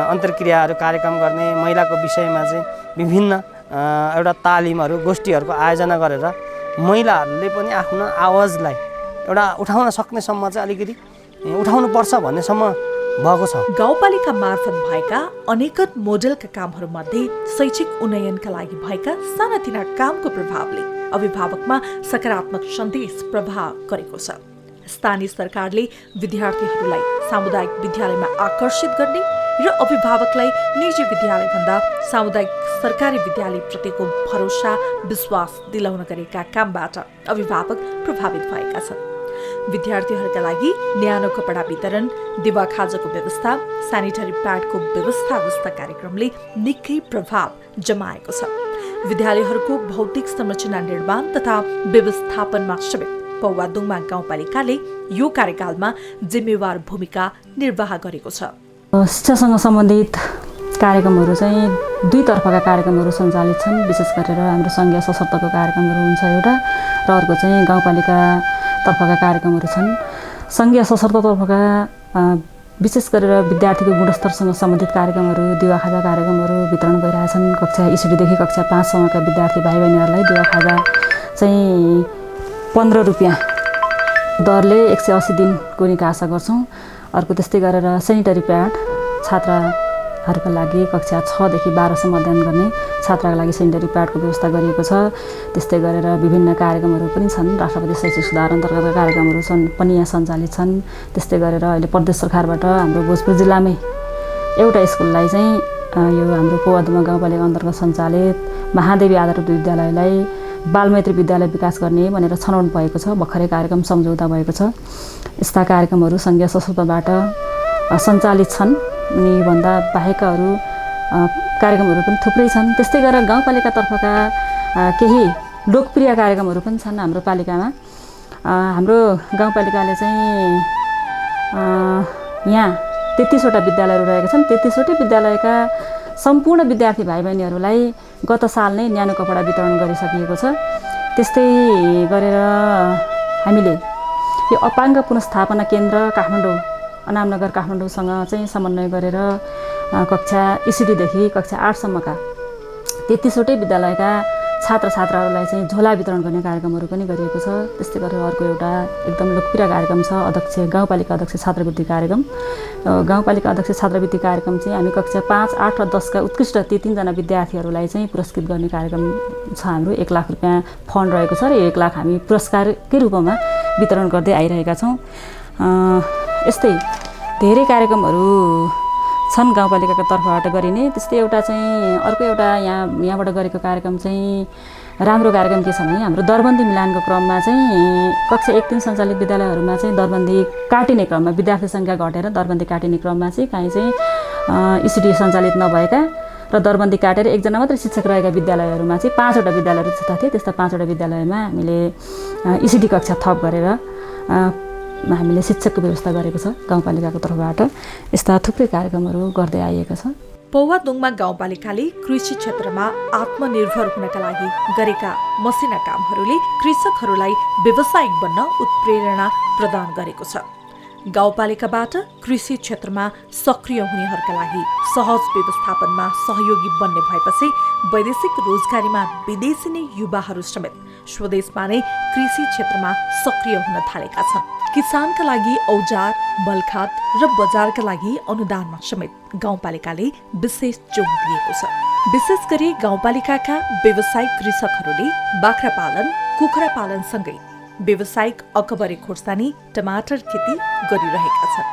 अन्तर्क्रियाहरू कार्यक्रम गर्ने महिलाको विषयमा चाहिँ विभिन्न एउटा तालिमहरू गोष्ठीहरूको आयोजना गरेर महिलाहरूले पनि आफ्नो आवाजलाई एउटा उठाउन सक्नेसम्म चाहिँ अलिकति उठाउनुपर्छ भन्नेसम्म भएको छ। गाउँपालिका मार्फत भएका अनेकन मोडेलका कामहरूमध्ये शैक्षिक उन्नयनका लागि भएका सानातिना कामको प्रभावले अभिभावकमा सकारात्मक सन्देश प्रभाव गरेको छ। स्थानीय सरकारले विद्यार्थीहरूलाई सामुदायिक विद्यालयमा आकर्षित गर्ने र अभिभावकलाई निजी विद्यालयभन्दा सामुदायिक सरकारी विद्यालयप्रतिको भरोसा विश्वास दिलाउन गरेका कामबाट अभिभावक प्रभावित भएका छन्। विद्यार्थीहरूका लागि न्यानो कपडा वितरण, दिवा खाजाको व्यवस्था, सेनिटरी प्याडको व्यवस्था जस्ता कार्यक्रमले निकै प्रभाव जमाएको छ। विद्यालयहरूको भौतिक संरचना निर्माण तथा व्यवस्थापनमा समेत पौवादुमा गाउँपालिकाले यो कार्यकालमा जिम्मेवार भूमिका निर्वाह गरेको छ। शिक्षासँग सम्बन्धित कार्यक्रमहरू चाहिँ 2 तर्फका कार्यक्रमहरू सञ्चालित छन्। विशेष गरेर हाम्रो सङ्घीय सशक्तको कार्यक्रमहरू हुन्छ एउटा र अर्को चाहिँ गाउँपालिका तर्फका कार्यक्रमहरू छन्। सङ्घीय सशक्ततर्फका विशेष गरेर विद्यार्थीको गुणस्तरसँग सम्बन्धित कार्यक्रमहरू, दिवा खाजा कार्यक्रमहरू वितरण भइरहेछन्। कक्षा ECD देखि कक्षा 5 सम्मका विद्यार्थी भाइ बहिनीहरूलाई दिवा खाजा चाहिँ 15 रुपियाँ दरले 180 दिनको निकासा गर्छौँ। अर्को त्यस्तै गरेर सेनिटरी प्याड छात्राहरूका लागि कक्षा 6 देखि 12 सम्म अध्ययन गर्ने छात्राका लागि सेनिटरी प्याडको व्यवस्था गरिएको छ। त्यस्तै गरेर विभिन्न कार्यक्रमहरू पनि छन्। राष्ट्रपति शैक्षिक सुधार अन्तर्गतका कार्यक्रमहरू पनि यहाँ सञ्चालित छन्। त्यस्तै गरेर अहिले प्रदेश सरकारबाट हाम्रो भोजपुर जिल्लामै एउटा स्कुललाई चाहिँ यो हाम्रो पौवादुमा गाउँपालिका अन्तर्गत सञ्चालित महादेवी आधारभूत विद्यालयलाई बालमैत्री विद्यालय विकास गर्ने भनेर छनौट भएको छ। भर्खरै कार्यक्रम सम्झौता भएको छ। यस्ता कार्यक्रमहरू सङ्घीय सशक्तबाट सञ्चालित छन्। अनि भन्दा बाहेकका अरू कार्यक्रमहरू पनि थुप्रै छन्। त्यस्तै गरेर गाउँपालिकातर्फका केही लोकप्रिय कार्यक्रमहरू पनि छन् हाम्रो पालिकामा। हाम्रो गाउँपालिकाले चाहिँ यहाँ 33वटा विद्यालयहरू रहेका छन्। 33वटै विद्यालयका सम्पूर्ण विद्यार्थी भाइ बहिनीहरूलाई गत साल नै न्यानो कपडा वितरण गरिसकिएको छ। त्यस्तै गरेर हामीले यो अपाङ्ग पुनर्स्थापना केन्द्र काठमाडौँ अनामनगर काठमाडौँसँग चाहिँ समन्वय गरेर कक्षा ECD देखि कक्षा 8सम्मका 33वटै विद्यालयका छात्र छात्राहरूलाई चाहिँ झोला वितरण गर्ने कार्यक्रमहरू पनि गरिएको छ। त्यस्तै गरेर अर्को एउटा एकदम लोकप्रिय कार्यक्रम छ गाउँपालिका अध्यक्ष छात्रवृत्ति कार्यक्रम। गाउँपालिका अध्यक्ष छात्रवृत्ति कार्यक्रम चाहिँ हामी कक्षा 5, 8 र 10का उत्कृष्ट ती 3जना विद्यार्थीहरूलाई चाहिँ पुरस्कृत गर्ने कार्यक्रम छ। हाम्रो 1 लाख रुपियाँ फन्ड रहेको छ र 1 लाख हामी पुरस्कारकै रूपमा वितरण गर्दै आइरहेका छौँ। यस्तै धेरै कार्यक्रमहरू छन् गाउँपालिकाको तर्फबाट गरिने। त्यस्तै एउटा चाहिँ अर्को एउटा यहाँबाट गरेको कार्यक्रम चाहिँ राम्रो कार्यक्रम के छ भने हाम्रो दरबन्दी मिलानको क्रममा चाहिँ कक्षा 1-3 सञ्चालित विद्यालयहरूमा चाहिँ दरबन्दी काटिने क्रममा विद्यार्थी सङ्ख्या घटेर दरबन्दी काटिने क्रममा चाहिँ काहीँ चाहिँ ECD सञ्चालित नभएका र दरबन्दी काटेर 1जना मात्रै शिक्षक रहेका विद्यालयहरूमा चाहिँ 5वटा विद्यालयहरू छुट्टा थिए। त्यस्ता 5वटा विद्यालयमा हामीले ECD कक्षा थप गरेर हामीले शिक्षकको व्यवस्था गरेको छ गाउँपालिकाको तर्फबाट। यस्ता थुप्रै कार्यक्रमहरू गर्दै आइएको छ। पौवादुङमा गाउँपालिकाले कृषि क्षेत्रमा आत्मनिर्भर हुनका लागि गरेका मसिना कामहरूले कृषकहरूलाई व्यावसायिक बन्न उत्प्रेरणा प्रदान गरेको छ। गाउँपालिकाबाट कृषि क्षेत्रमा सक्रिय हुनेहरूका लागि सहज व्यवस्थापनमा सहयोगी बन्ने भएपछि वैदेशिक रोजगारीमा विदेशी नै युवाहरू समेत स्वदेशमा नै कृषि क्षेत्रमा सक्रिय हुन थालेका छन्। किसानका लागि औजार, बलखात र बजारका लागि अनुदानमा समेत गाउँपालिकाले विशेष जोड दिएको छ। विशेष गरी गाउँपालिकाका व्यावसायिक कृषकहरूले बाख्रा पालन, कुखुरा पालनसँगै व्यावसायिक अकबरे खोर्सानी, टमाटर खेती गरिरहेका छन्।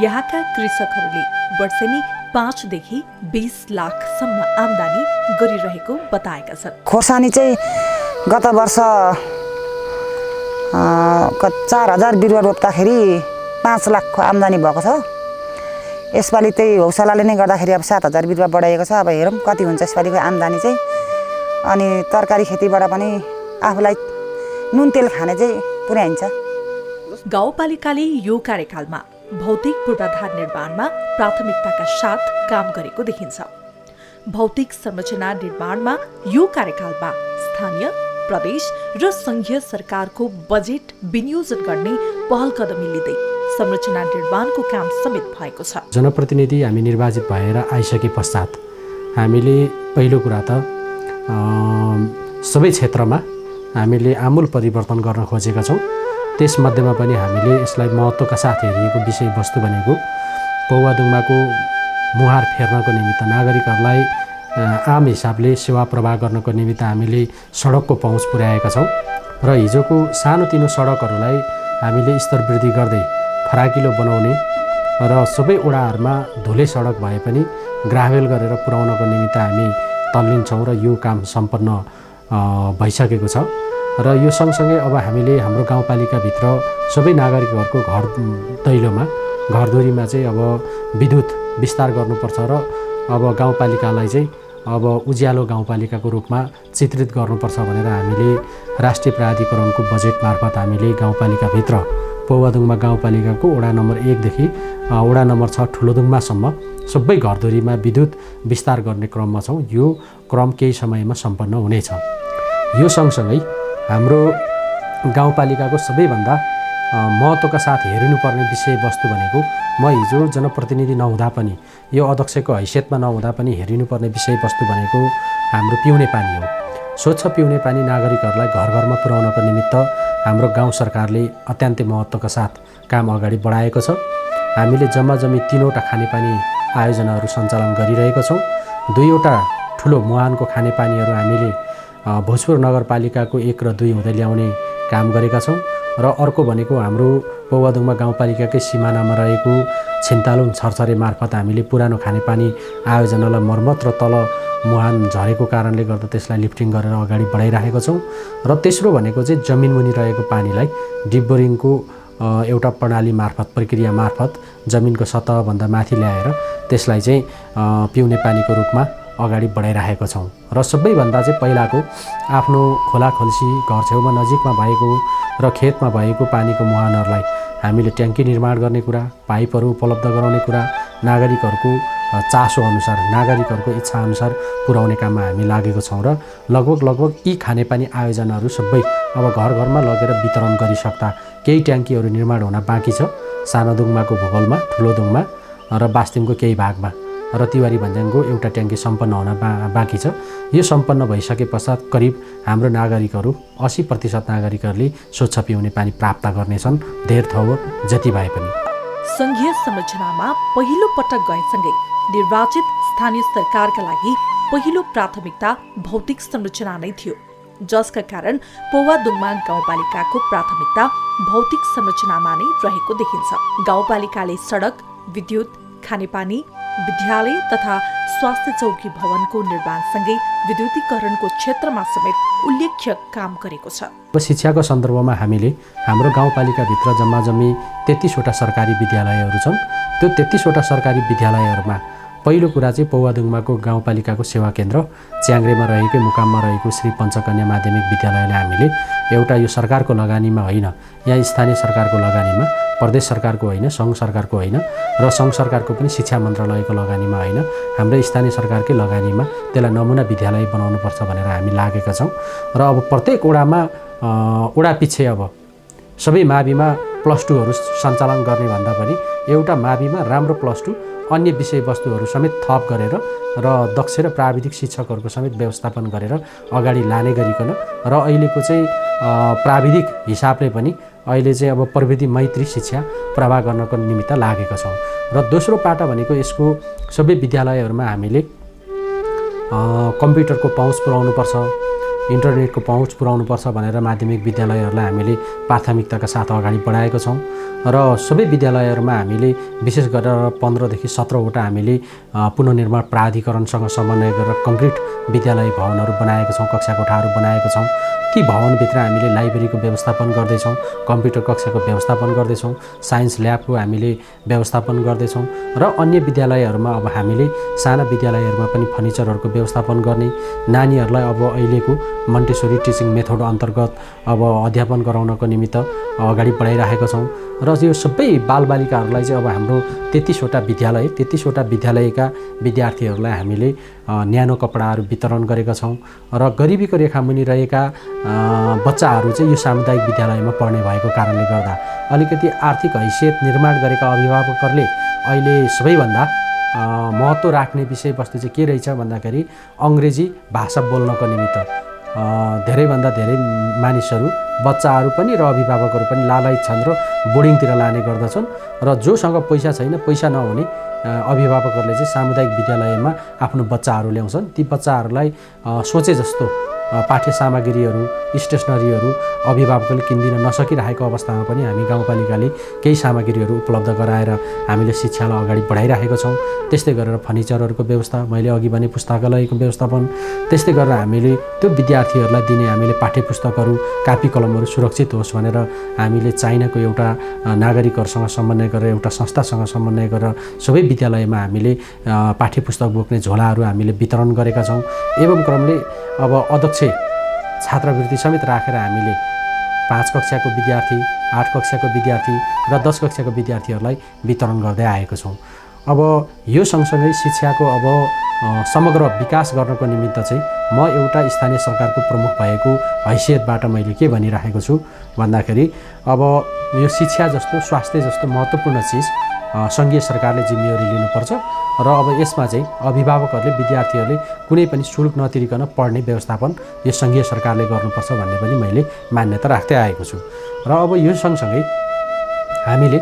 यहाँका कृषकहरूले वर्षेनी 5 देखि 20 लाखसम्म आम्दानी गरिरहेको बताएका छन्। खोर्सानी चाहिँ गत वर्ष 4000 बिरुवा रोप्दाखेरि 5 लाखको आम्दानी भएको छ। यसपालि त्यही हौसलाले नै गर्दाखेरि अब 7000 बिरुवा बढाइएको छ। अब हेरौँ कति हुन्छ यसपालिको आम्दानी चाहिँ। अनि तरकारी खेतीबाट पनि आफूलाई नुन तेल खाने चाहिँ पुर्याइन्छ। गाउँपालिकाले यो कार्यकालमा भौतिक पूर्वाधार निर्माणमा प्राथमिकताका साथ काम गरेको देखिन्छ। भौतिक संरचना निर्माणमा यो कार्यकालमा स्थानीय, प्रदेश र सङ्घीय सरकारको बजेट विनियोजन गर्ने पहल कदमी लिँदै संरचना निर्माणको काम समेत भएको छ। जनप्रतिनिधि हामी निर्वाचित भएर आइसके पश्चात हामीले पहिलो कुरा त सबै क्षेत्रमा हामीले आमूल परिवर्तन गर्न खोजेका छौँ। त्यसमध्येमा पनि हामीले यसलाई महत्त्वका साथ हेरिएको विषयवस्तु भनेको पौवादुङमाको मुहार फेर्नको निमित्त नागरिकहरूलाई आम हिसाबले सेवा प्रवाह गर्नको निमित्त हामीले सडकको पहुँच पुर्याएका छौँ र हिजोको सानोतिनो सडकहरूलाई हामीले स्तर वृद्धि गर्दै फराकिलो बनाउने र सबै वडाहरूमा धुले सडक भए पनि ग्राभेल गरेर पुर्याउनको निमित्त हामी तल्लीन छौँ र यो काम सम्पन्न भइसकेको छ। र यो सँगसँगै अब हामीले हाम्रो गाउँपालिकाभित्र सबै नागरिकहरूको घर दैलोमा घरधुरीमा चाहिँ अब विद्युत विस्तार गर्नुपर्छ र अब गाउँपालिकालाई चाहिँ अब उज्यालो गाउँपालिकाको रूपमा चित्रित गर्नुपर्छ भनेर हामीले राष्ट्रिय प्राधिकरणको बजेट मार्फत हामीले गाउँपालिकाभित्र पौवादुङमा गाउँपालिकाको वडा नम्बर 1 देखि वडा नम्बर 6 ठुलोदुङमासम्म सबै घरधुरीमा विद्युत विस्तार गर्ने क्रममा छौँ। यो क्रम केही समयमा सम्पन्न हुनेछ। यो सँगसँगै हाम्रो गाउँपालिकाको सबैभन्दा महत्त्वका साथ हेरिनुपर्ने विषयवस्तु भनेको म हिजो जनप्रतिनिधि नहुँदा पनि यो अध्यक्षको हैसियतमा नहुँदा पनि हेरिनुपर्ने विषयवस्तु भनेको हाम्रो पिउने पानी हो। स्वच्छ पिउने पानी नागरिकहरूलाई घर घरमा पुर्याउनको निमित्त हाम्रो गाउँ सरकारले अत्यन्तै महत्त्वका साथ काम अगाडि बढाएको छ। हामीले जम्मा-जम्मी 3वटा खानेपानी आयोजनाहरू सञ्चालन गरिरहेका छौँ। 2वटा ठुलो मुहानको खानेपानीहरू हामीले भोजपुर नगरपालिकाको 1 र 2 हुँदै ल्याउने काम गरेका छौँ र अर्को भनेको हाम्रो पौवादुङमा गाउँपालिकाकै सिमानामा रहेको छिन्तालुङ छरछरे मार्फत हामीले पुरानो खानेपानी आयोजनालाई मर्मत र तल मुहान झरेको कारणले गर्दा त्यसलाई लिफ्टिङ गरेर अगाडि बढाइरहेको छौँ। र तेस्रो भनेको चाहिँ जमिनमुनि रहेको पानीलाई डिप बोरिङको एउटा प्रणाली मार्फत प्रक्रिया मार्फत जमिनको सतहभन्दा माथि ल्याएर त्यसलाई चाहिँ पिउने पानीको रूपमा अगाडि बढाइरहेको छौँ। र सबैभन्दा चाहिँ पहिलाको आफ्नो खोलाखोल्सी घर छेउमा नजिकमा भएको र खेतमा भएको पानीको मुहानहरूलाई हामीले ट्याङ्की निर्माण गर्ने कुरा, पाइपहरू उपलब्ध गराउने कुरा, नागरिकहरूको चासो अनुसार नागरिकहरूको इच्छाअनुसार पुर्याउने काममा हामी लागेको छौँ। र लगभग यी खानेपानी आयोजनाहरू सबै अब घर घरमा लगेर वितरण गरिसक्दा केही ट्याङ्कीहरू निर्माण हुन बाँकी छ, सानोदुङमाको भूगोलमा, ठुलोदुङमा र बास्तिमको केही भागमा, र तिवारी भन्ज्याङको एउटा ट्याङ्की सम्पन्न हुन बाँकी छ। यो सम्पन्न भइसके पश्चात करिब हाम्रो नागरिकहरू 80% नागरिकहरूले स्वच्छ पिउने पानी प्राप्त गर्नेछन्, धेर थोर जति भए पनि। संघीय संरचनामा पहिलो पटक गएसँगै निर्वाचित स्थानीय सरकारका लागि पहिलो प्राथमिकता भौतिक संरचना नै थियो, जसका कारण पौवादुङमा गाउँपालिकाको प्राथमिकता भौतिक संरचनामा नै रहेको देखिन्छ। गाउँपालिकाले सडक, विद्युत, खानेपानी, विद्यालय तथा स्वास्थ्य चौकी भवनको निर्माणसँगै विद्युतीकरणको क्षेत्रमा समेत उल्लेख्य काम गरेको छ। शिक्षाको सन्दर्भमा हामीले हाम्रो गाउँपालिकाभित्र जम्माजम्मी 33वटा सरकारी विद्यालयहरू छन्। त्यो 33वटा सरकारी विद्यालयहरूमा पहिलो कुरा चाहिँ पौवादुङमाको गाउँपालिकाको सेवा केन्द्र च्याङ्ग्रेमा रहेकै मुकाममा रहेको श्री पञ्चकन्या माध्यमिक विद्यालयलाई हामीले एउटा यो सरकारको लगानीमा होइन, यहाँ स्थानीय सरकारको लगानीमा, प्रदेश सरकारको होइन, सङ्घ सरकारको होइन र सङ्घ सरकारको पनि शिक्षा मन्त्रालयको लगानीमा होइन, हाम्रो स्थानीय सरकारकै लगानीमा त्यसलाई नमुना विद्यालय बनाउनुपर्छ भनेर हामी लागेका छौँ। र अब प्रत्येक वडामा वडा पछि अब सबै माविमा +2हरू सञ्चालन गर्ने भन्दा पनि एउटा माविमा राम्रो +2 अन्य विषयवस्तुहरू समेत थप गरेर र दक्ष र प्राविधिक शिक्षकहरूको समेत व्यवस्थापन गरेर अगाडि लाने गरिकन र अहिलेको चाहिँ प्राविधिक हिसाबले पनि अहिले चाहिँ अब प्रविधि मैत्री शिक्षा प्रवाह गर्नको निमित्त लागेका छौँ। र दोस्रो पाटा भनेको यसको सबै विद्यालयहरूमा हामीले कम्प्युटरको पहुँच पुर्याउनुपर्छ, इन्टरनेटको पहुँच पुर्याउनुपर्छ भनेर माध्यमिक विद्यालयहरूलाई हामीले प्राथमिकताका साथ अगाडि बढाएको छौँ। र सबै विद्यालयहरूमा हामीले विशेष गरेर 15देखि 17वटा हामीले पुनर्निर्माण प्राधिकरणसँग समन्वय गरेर कङ्क्रिट विद्यालय भवनहरू बनाएको छौँ, कक्षा कोठाहरू बनाएको छौँ। ती भवनभित्र हामीले लाइब्रेरीको व्यवस्थापन गर्दैछौँ, कम्प्युटर कक्षाको व्यवस्थापन गर्दैछौँ, साइन्स ल्याबको हामीले व्यवस्थापन गर्दैछौँ र अन्य विद्यालयहरूमा अब हामीले साना विद्यालयहरूमा पनि फर्निचरहरूको व्यवस्थापन गर्ने, नानीहरूलाई अब अहिलेको मन्टेसोरी टिचिङ मेथड अन्तर्गत अब अध्यापन गराउनको निमित्त अगाडि बढाइरहेका छौँ। र यो सबै बालबालिकाहरूलाई चाहिँ अब हाम्रो 33वटा विद्यालयका विद्यार्थीहरूलाई हामीले न्यानो कपडाहरू वितरण गरेका छौँ। र गरिबीको रेखामुनि रहेका बच्चाहरू चाहिँ यो सामुदायिक विद्यालयमा पढ्ने भएको कारणले गर्दा अलिकति आर्थिक हैसियत निर्माण गरेका अभिभावकहरूले अहिले सबैभन्दा महत्त्व राख्ने विषयवस्तु चाहिँ के रहेछ भन्दाखेरि अङ्ग्रेजी भाषा बोल्नको निमित्त धेरैभन्दा धेरै मानिसहरू, बच्चाहरू पनि र अभिभावकहरू पनि लालायित छन् र बोर्डिङतिर लाने गर्दछन्। र जोसँग पैसा छैन, पैसा नहुने अभिभावकहरूले चाहिँ सामुदायिक विद्यालयमा आफ्नो बच्चाहरू ल्याउँछन्। ती बच्चाहरूलाई सोचे जस्तो पाठ्य सामग्रीहरू, स्टेसनरीहरू अभिभावकले किनिदिन नसकिरहेको अवस्थामा पनि हामी गाउँपालिकाले केही सामग्रीहरू उपलब्ध गराएर हामीले शिक्षालाई अगाडि बढाइरहेका छौँ। त्यस्तै गरेर फर्निचरहरूको व्यवस्था, मैले अघि भने पुस्तकालयको व्यवस्थापन, त्यस्तै गरेर हामीले त्यो विद्यार्थीहरूलाई दिने हामीले पाठ्यपुस्तकहरू, कापी कलमहरू सुरक्षित होस् भनेर हामीले चाइनाको एउटा नागरिकहरूसँग समन्वय गरेर, एउटा संस्थासँग समन्वय गरेर सबै विद्यालयमा हामीले पाठ्यपुस्तक बोक्ने झोलाहरू हामीले वितरण गरेका छौँ। एवं क्रमले अब अध्यक्ष छात्रवृत्ति समेत राखेर हामीले 5 कक्षाको विद्यार्थी, 8 कक्षाको विद्यार्थी र 10 कक्षाको विद्यार्थीहरूलाई वितरण गर्दै आएको छौँ। अब यो सँगसँगै शिक्षाको अब समग्र विकास गर्नको निमित्त चाहिँ म एउटा स्थानीय सरकारको प्रमुख भएको हैसियतबाट मैले के भनिराखेको छु भन्दाखेरि अब यो शिक्षा जस्तो, स्वास्थ्य जस्तो महत्त्वपूर्ण चिज सङ्घीय सरकारले जिम्मेवारी लिनुपर्छ र अब यसमा चाहिँ अभिभावकहरूले, विद्यार्थीहरूले कुनै पनि शुल्क नतिरिकन पढ्ने व्यवस्थापन यो सङ्घीय सरकारले गर्नुपर्छ भन्ने पनि मैले मान्यता राख्दै आएको छु। र अब यो सँगसँगै हामीले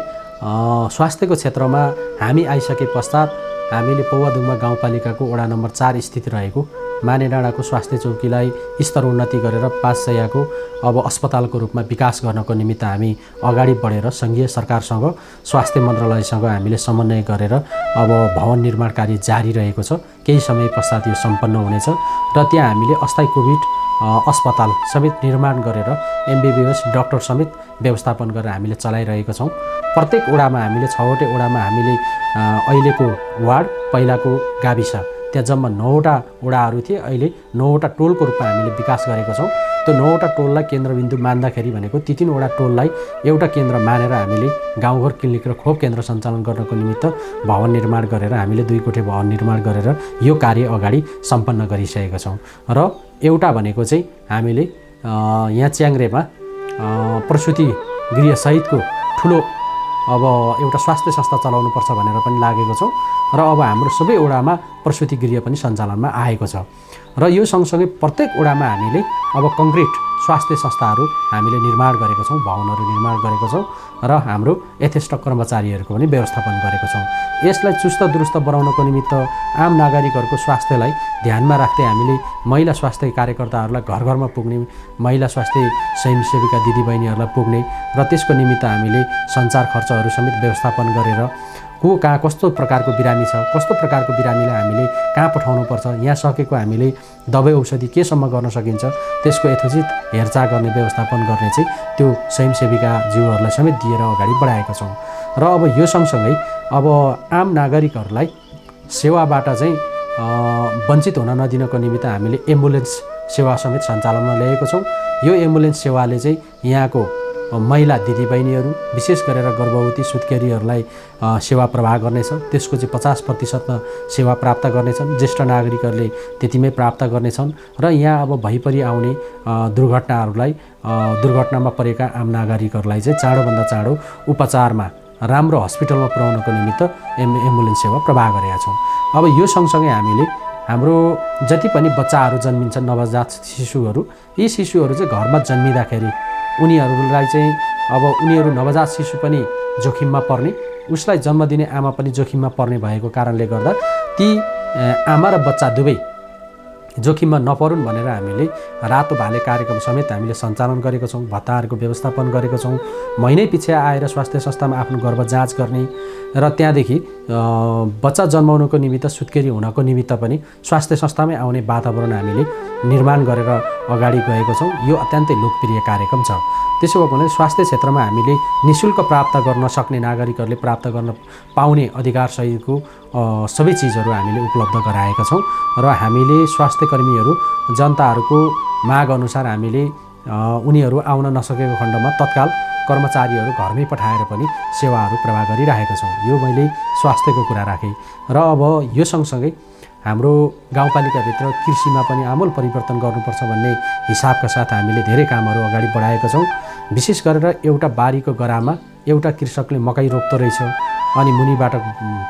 स्वास्थ्यको क्षेत्रमा हामी आइसके पश्चात हामीले पौवादुङमा गाउँपालिकाको वडा नम्बर 4 स्थित रहेको मानेडाँडाको स्वास्थ्य चौकीलाई स्तरोन्नति गरेर 5 शय्याको अब अस्पतालको रूपमा विकास गर्नको निमित्त हामी अगाडि बढेर सङ्घीय सरकारसँग स्वास्थ्य मन्त्रालयसँग हामीले समन्वय गरेर अब भवन निर्माण कार्य जारी रहेको छ। केही समय पश्चात यो सम्पन्न हुनेछ र त्यहाँ हामीले अस्थायी कोभिड अस्पताल समेत निर्माण गरेर MBBS डाक्टर समेत व्यवस्थापन गरेर हामीले चलाइरहेका छौँ। प्रत्येक वडामा हामीले 6वटै वडामा हामीले अहिलेको वार्ड पहिलाको गाविस त्यहाँ जम्मा 9वटा वडाहरू थिए, अहिले 9वटा टोलको रूपमा हामीले विकास गरेका छौँ। त्यो 9वटा टोललाई केन्द्रबिन्दु मान्दाखेरि भनेको ती 3वटा टोललाई एउटा केन्द्र मानेर हामीले गाउँघर क्लिनिक र खोप केन्द्र सञ्चालन गर्नको निमित्त भवन निर्माण गरेर हामीले 2 कोठे भवन निर्माण गरेर यो कार्य अगाडि सम्पन्न गरिसकेका छौँ। र एउटा भनेको चाहिँ हामीले यहाँ च्याङ्ग्रेमा प्रसुति गृहसहितको ठुलो अब एउटा स्वास्थ्य संस्था चलाउनुपर्छ भनेर पनि लागेको छौँ र अब हाम्रो सबै वडामा प्रसुति गृह पनि सञ्चालनमा आएको छ। र यो सँगसँगै प्रत्येक वडामा हामीले अब कङ्क्रिट स्वास्थ्य संस्थाहरू हामीले निर्माण गरेको छौँ, भवनहरू निर्माण गरेको छौँ र हाम्रो यथेष्ट कर्मचारीहरूको पनि व्यवस्थापन गरेको छौँ। यसलाई चुस्त दुरुस्त बनाउनको निमित्त आम नागरिकहरूको स्वास्थ्यलाई ध्यानमा राख्दै हामीले महिला स्वास्थ्य कार्यकर्ताहरूलाई घर घरमा पुग्ने, महिला स्वास्थ्य स्वयंसेविका दिदीबहिनीहरूलाई पुग्ने र त्यसको निमित्त हामीले सञ्चार खर्चहरू समेत व्यवस्थापन गरेर को कहाँ कस्तो प्रकारको बिरामी छ, कस्तो प्रकारको बिरामीलाई हामीले कहाँ पठाउनुपर्छ, यहाँ सकेको हामीले दबाई औषधि केसम्म गर्न सकिन्छ त्यसको यथोचित हेरचाह गर्ने व्यवस्थापन गर्ने चाहिँ त्यो स्वयंसेविका जीवहरूलाई समेत दिएर अगाडि बढाएका छौँ। र अब यो सँगसँगै अब आम नागरिकहरूलाई सेवाबाट चाहिँ वञ्चित हुन नदिनको निमित्त हामीले एम्बुलेन्स सेवा समेत सञ्चालनमा ल्याएको छौँ। यो एम्बुलेन्स सेवाले चाहिँ यहाँको महिला दिदीबहिनीहरू विशेष गरेर गर्भवती सुत्केरीहरूलाई सेवा प्रवाह गर्नेछ। त्यसको चाहिँ 50% सेवा प्राप्त गर्नेछन्, ज्येष्ठ नागरिकहरूले त्यतिमै प्राप्त गर्नेछन् र यहाँ अब भइपरि आउने दुर्घटनाहरूलाई दुर्घटनामा परेका आम नागरिकहरूलाई चाहिँ चाँडोभन्दा चाँडो उपचारमा राम्रो हस्पिटलमा पुर्याउनको निमित्त एम्बुलेन्स सेवा प्रवाह गरेका छौँ। अब यो सँगसँगै हामीले हाम्रो जति पनि बच्चाहरू जन्मिन्छन् नवजात शिशुहरू, यी शिशुहरू चाहिँ घरमा जन्मिँदाखेरि उनीहरूलाई चाहिँ अब उनीहरू नवजात शिशु पनि जोखिममा पर्ने, उसलाई जन्म दिने आमा पनि जोखिममा पर्ने भएको कारणले गर्दा ती आमा र बच्चा दुवै जोखिममा नपरुन् भनेर हामीले रातो भाले कार्यक्रम समेत हामीले सञ्चालन गरेको छौँ, भत्ताहरूको व्यवस्थापन गरेको छौँ। महिनै पछि आएर स्वास्थ्य संस्थामा आफ्नो गर्भ जाँच गर्ने र त्यहाँदेखि बच्चा जन्माउनको निमित्त सुत्केरी हुनको निमित्त पनि स्वास्थ्य संस्थामै आउने वातावरण हामीले निर्माण गरेर अगाडि गएको छौँ। यो अत्यन्तै लोकप्रिय कार्यक्रम छ। त्यसो भए पनि स्वास्थ्य क्षेत्रमा हामीले निःशुल्क प्राप्त गर्न सक्ने, नागरिकहरूले प्राप्त गर्न पाउने अधिकार सहितको सबै चिजहरू हामीले उपलब्ध गराएका छौँ र हामीले स्वास्थ्य कर्मीहरू जनताहरूको माग अनुसार हामीले उनीहरू आउन नसकेको खण्डमा तत्काल कर्मचारीहरू घरमै पठाएर पनि सेवाहरू प्रवाह गरिरहेका छौँ। यो मैले स्वास्थ्यको कुरा राखेँ। र अब यो सँगसँगै हाम्रो गाउँपालिकाभित्र कृषिमा पनि आमूल परिवर्तन गर्नुपर्छ भन्ने हिसाबका साथ हामीले धेरै कामहरू अगाडि बढाएका छौँ। विशेष गरेर एउटा बारीको गरामा एउटा कृषकले मकै रोप्दो रहेछ, अनि मुनिबाट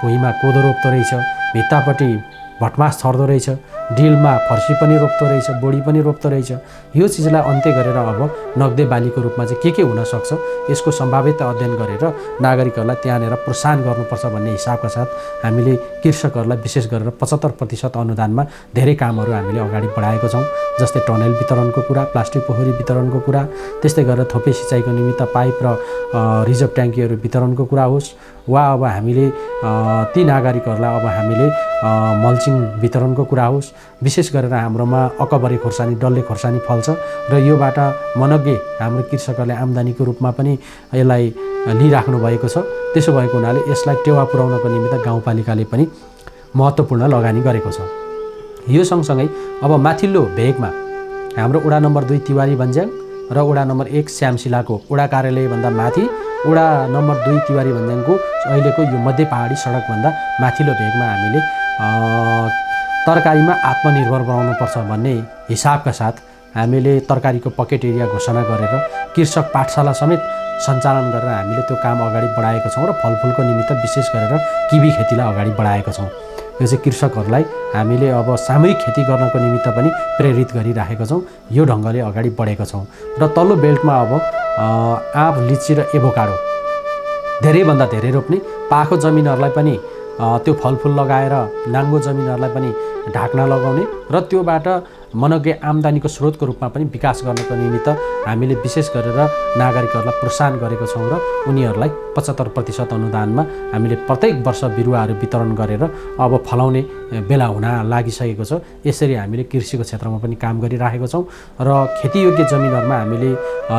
भुइँमा कोदो रोप्दो रहेछ, भित्तापट्टि भटमास छर्दो रहेछ, डिलमा फर्सी पनि रोप्दो रहेछ, बोडी पनि रोप्दो रहेछ। यो चिजलाई अन्त्य गरेर अब नगदे बालीको रूपमा चाहिँ के हुनसक्छ यसको सम्भावित अध्ययन गरेर नागरिकहरूलाई त्यहाँनिर प्रोत्साहन गर्नुपर्छ भन्ने हिसाबका साथ हामीले कृषकहरूलाई विशेष गरेर 75% अनुदानमा धेरै कामहरू हामीले अगाडि बढाएको छौँ। जस्तै टनेल वितरणको कुरा, प्लास्टिक पोखरी वितरणको कुरा, त्यस्तै गरेर थोपे सिँचाइको निमित्त पाइप र रिजर्भ ट्याङ्कीहरू वितरणको कुरा होस्, वा अब हामीले ती नागरिकहरूलाई अब हामीले मल्चिङ वितरणको कुरा होस्। विशेष गरेर हाम्रोमा अकबरे खोर्सानी, डल्ले खोर्सानी फल्छ र योबाट मनग्गे हाम्रो कृषकहरूले आम्दानीको रूपमा पनि यसलाई लिइराख्नु भएको छ। त्यसो भएको हुनाले यसलाई टेवा पुर्याउनको निमित्त गाउँपालिकाले पनि महत्त्वपूर्ण लगानी गरेको छ। यो सँगसँगै अब माथिल्लो भेगमा हाम्रो वडा नम्बर 2 तिवारी भन्ज्याङ र वडा नम्बर 1 श्यामशिलाको वडा कार्यालयभन्दा माथि वडा नम्बर 2 तिवारी भन्ज्याङको अहिलेको यो मध्य पहाडी सडकभन्दा माथिल्लो भेगमा हामीले तरकारीमा आत्मनिर्भर बनाउनुपर्छ भन्ने हिसाबका साथ हामीले तरकारीको पकेट एरिया घोषणा गरेर कृषक पाठशाला समेत सञ्चालन गरेर हामीले त्यो काम अगाडि बढाएको छौँ र फलफुलको निमित्त विशेष गरेर किवी खेतीलाई अगाडि बढाएको छौँ। यो चाहिँ कृषकहरूलाई हामीले अब सामूहिक खेती गर्नको निमित्त पनि प्रेरित गरिराखेका छौँ। यो ढङ्गले अगाडि बढेका छौँ र तल्लो बेल्टमा अब आँप, लिची र एभोकाडो धेरैभन्दा धेरै रोप्ने, पाखो जमिनहरूलाई पनि त्यो फलफुल लगाएर नाङ्गो जमिनहरूलाई पनि ढाक्न लगाउने र त्योबाट मनग्गे आम्दानीको स्रोतको रूपमा पनि विकास गर्नको निमित्त हामीले विशेष गरेर नागरिकहरूलाई प्रोत्साहन गरेको छौँ र उनीहरूलाई 75% अनुदानमा हामीले प्रत्येक वर्ष बिरुवाहरू वितरण गरेर अब फलाउने बेला हुन लागिसकेको छ। यसरी हामीले कृषिको क्षेत्रमा पनि काम गरिराखेको छौँ र खेतीयोग्य जमिनहरूमा हामीले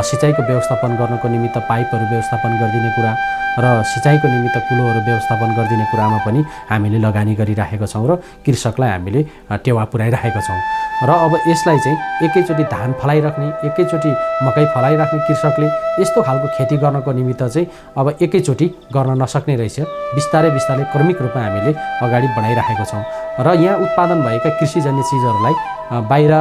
सिँचाइको व्यवस्थापन गर्नको निमित्त पाइपहरू व्यवस्थापन गरिदिने कुरा र सिँचाइको निमित्त कुलोहरू व्यवस्थापन गरिदिने कुरामा पनि हामीले लगानी गरिराखेका छौँ र कृषकलाई हामीले टेवा पुर्याइराखेका छौँ। र अब यसलाई चाहिँ एकैचोटि धान फलाइराख्ने, एकैचोटि मकै फलाइराख्ने कृषकले यस्तो खालको खेती गर्नको निमित्त चाहिँ अब एकैचोटि गर्न नसक्ने रहेछ। बिस्तारै बिस्तारै क्रमिक रूपमा हामीले अगाडि बढाइराखेका छौँ र यहाँ उत्पादन भएका कृषिजन्य चिजहरूलाई बाहिर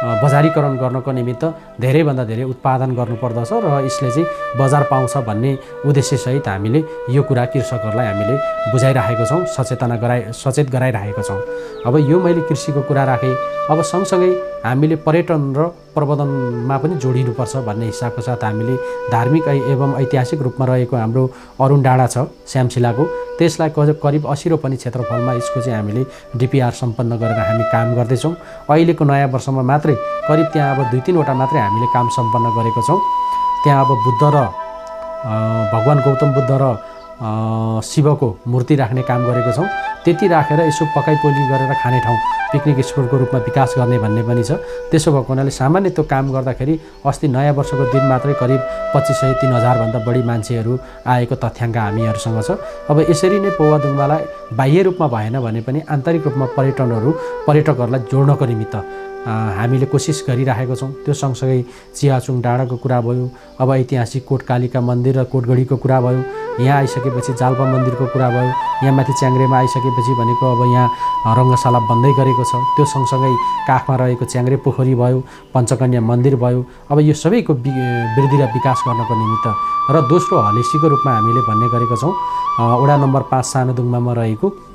बजारीकरण गर्नको निमित्त धेरैभन्दा धेरै उत्पादन गर्नुपर्दछ र यसले चाहिँ बजार पाउँछ भन्ने उद्देश्यसहित हामीले यो कुरा कृषकहरूलाई हामीले बुझाइराखेको छौँ, सचेत गराइराखेका छौँ। अब यो मैले कृषिको कुरा राखेँ। अब सँगसँगै हामीले पर्यटन र प्रबन्धनमा पनि जोडिनुपर्छ भन्ने हिसाबको साथ हामीले धार्मिक एवं ऐतिहासिक रूपमा रहेको हाम्रो अरुण डाँडा छ श्यामशिलाको, त्यसलाई करिब 80 रोपनी क्षेत्रफलमा यसको चाहिँ हामीले डिपिआर सम्पन्न गरेर हामी काम गर्दैछौँ। अहिलेको नयाँ वर्षमा मात्रै करिब त्यहाँ अब 2-3 मात्रै हामीले काम सम्पन्न गरेको छौँ। त्यहाँ अब बुद्ध र भगवान् गौतम बुद्ध र शिवको मूर्ति राख्ने काम गरेको छौँ। त्यति राखेर यसो पकाइपोली गरेर खाने ठाउँ पिकनिक स्पोटको रूपमा विकास गर्ने भन्ने पनि छ। त्यसो भएको हुनाले सामान्य त्यो काम गर्दाखेरि अस्ति नयाँ वर्षको दिन मात्रै करिब 2500-3000 भन्दा बढी मान्छेहरू आएको तथ्याङ्क हामीहरूसँग छ। अब यसरी नै पौवादुङमालाई बाह्य रूपमा भएन भने पनि आन्तरिक रूपमा पर्यटकहरूलाई जोड्नको निमित्त हामीले कोसिस गरिराखेको छौँ। त्यो सँगसँगै चियाचुङ डाँडाको कुरा भयो, अब ऐतिहासिक कोटकालिका मन्दिर र कोटगढीको कुरा भयो, यहाँ आइसकेपछि जाल्पा मन्दिरको कुरा भयो, यहाँ माथि च्याङ्ग्रेमा आइसकेपछि भनेको अब यहाँ रङ्गशाला बन्दै गरेको छ। त्यो सँगसँगै काखमा रहेको च्याङ्ग्रे पोखरी भयो, पञ्चकन्या मन्दिर भयो। अब यो सबैको वृद्धि र विकास गर्नको निमित्त र दोस्रो हलेसीको रूपमा हामीले भन्ने गरेका छौँ वडा नम्बर 5 सानोदुङमा रहेको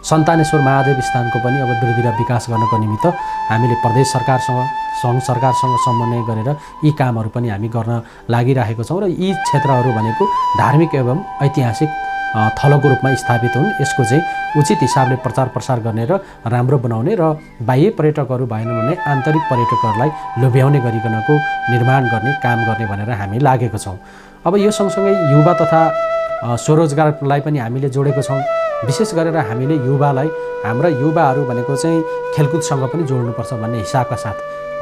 सन्तानेश्वर महादेव स्थानको पनि अब वृद्धि र विकास गर्नको निमित्त हामीले प्रदेश सरकारसँग सङ्घ सरकारसँग समन्वय गरेर यी कामहरू पनि हामी गर्न लागिरहेको छौँ र यी क्षेत्रहरू भनेको धार्मिक एवं ऐतिहासिक थलोको रूपमा स्थापित हुन्। यसको चाहिँ उचित हिसाबले प्रचार प्रसार गर्ने र राम्रो बनाउने र बाह्य पर्यटकहरू भएन भने आन्तरिक पर्यटकहरूलाई लोभ्याउने गरिकनको निर्माण गर्ने काम गर्ने भनेर हामी लागेको छौँ। अब यो सँगसँगै युवा तथा स्वरोजगारलाई पनि हामीले जोडेको छौँ। विशेष गरेर हामीले युवालाई, हाम्रा युवाहरू भनेको चाहिँ खेलकुदसँग पनि जोड्नुपर्छ भन्ने हिसाबका साथ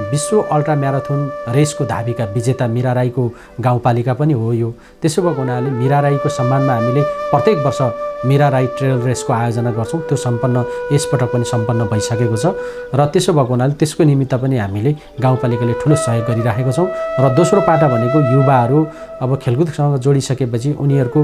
विश्व अल्ट्रा म्याराथन रेसको धाविका विजेता मीरा राईको गाउँपालिका पनि हो यो। त्यसो भएको हुनाले मीरा राईको सम्मानमा हामीले प्रत्येक वर्ष मीरा राई ट्रेल रेसको आयोजना गर्छौँ। त्यो यसपटक पनि सम्पन्न भइसकेको छ र त्यसो भएको हुनाले त्यसको निमित्त पनि हामीले गाउँपालिकाले ठुलो सहयोग गरिराखेको छौँ। र दोस्रो पाटा भनेको युवाहरू अब खेलकुदसँग जोडिसकेपछि उनीहरूको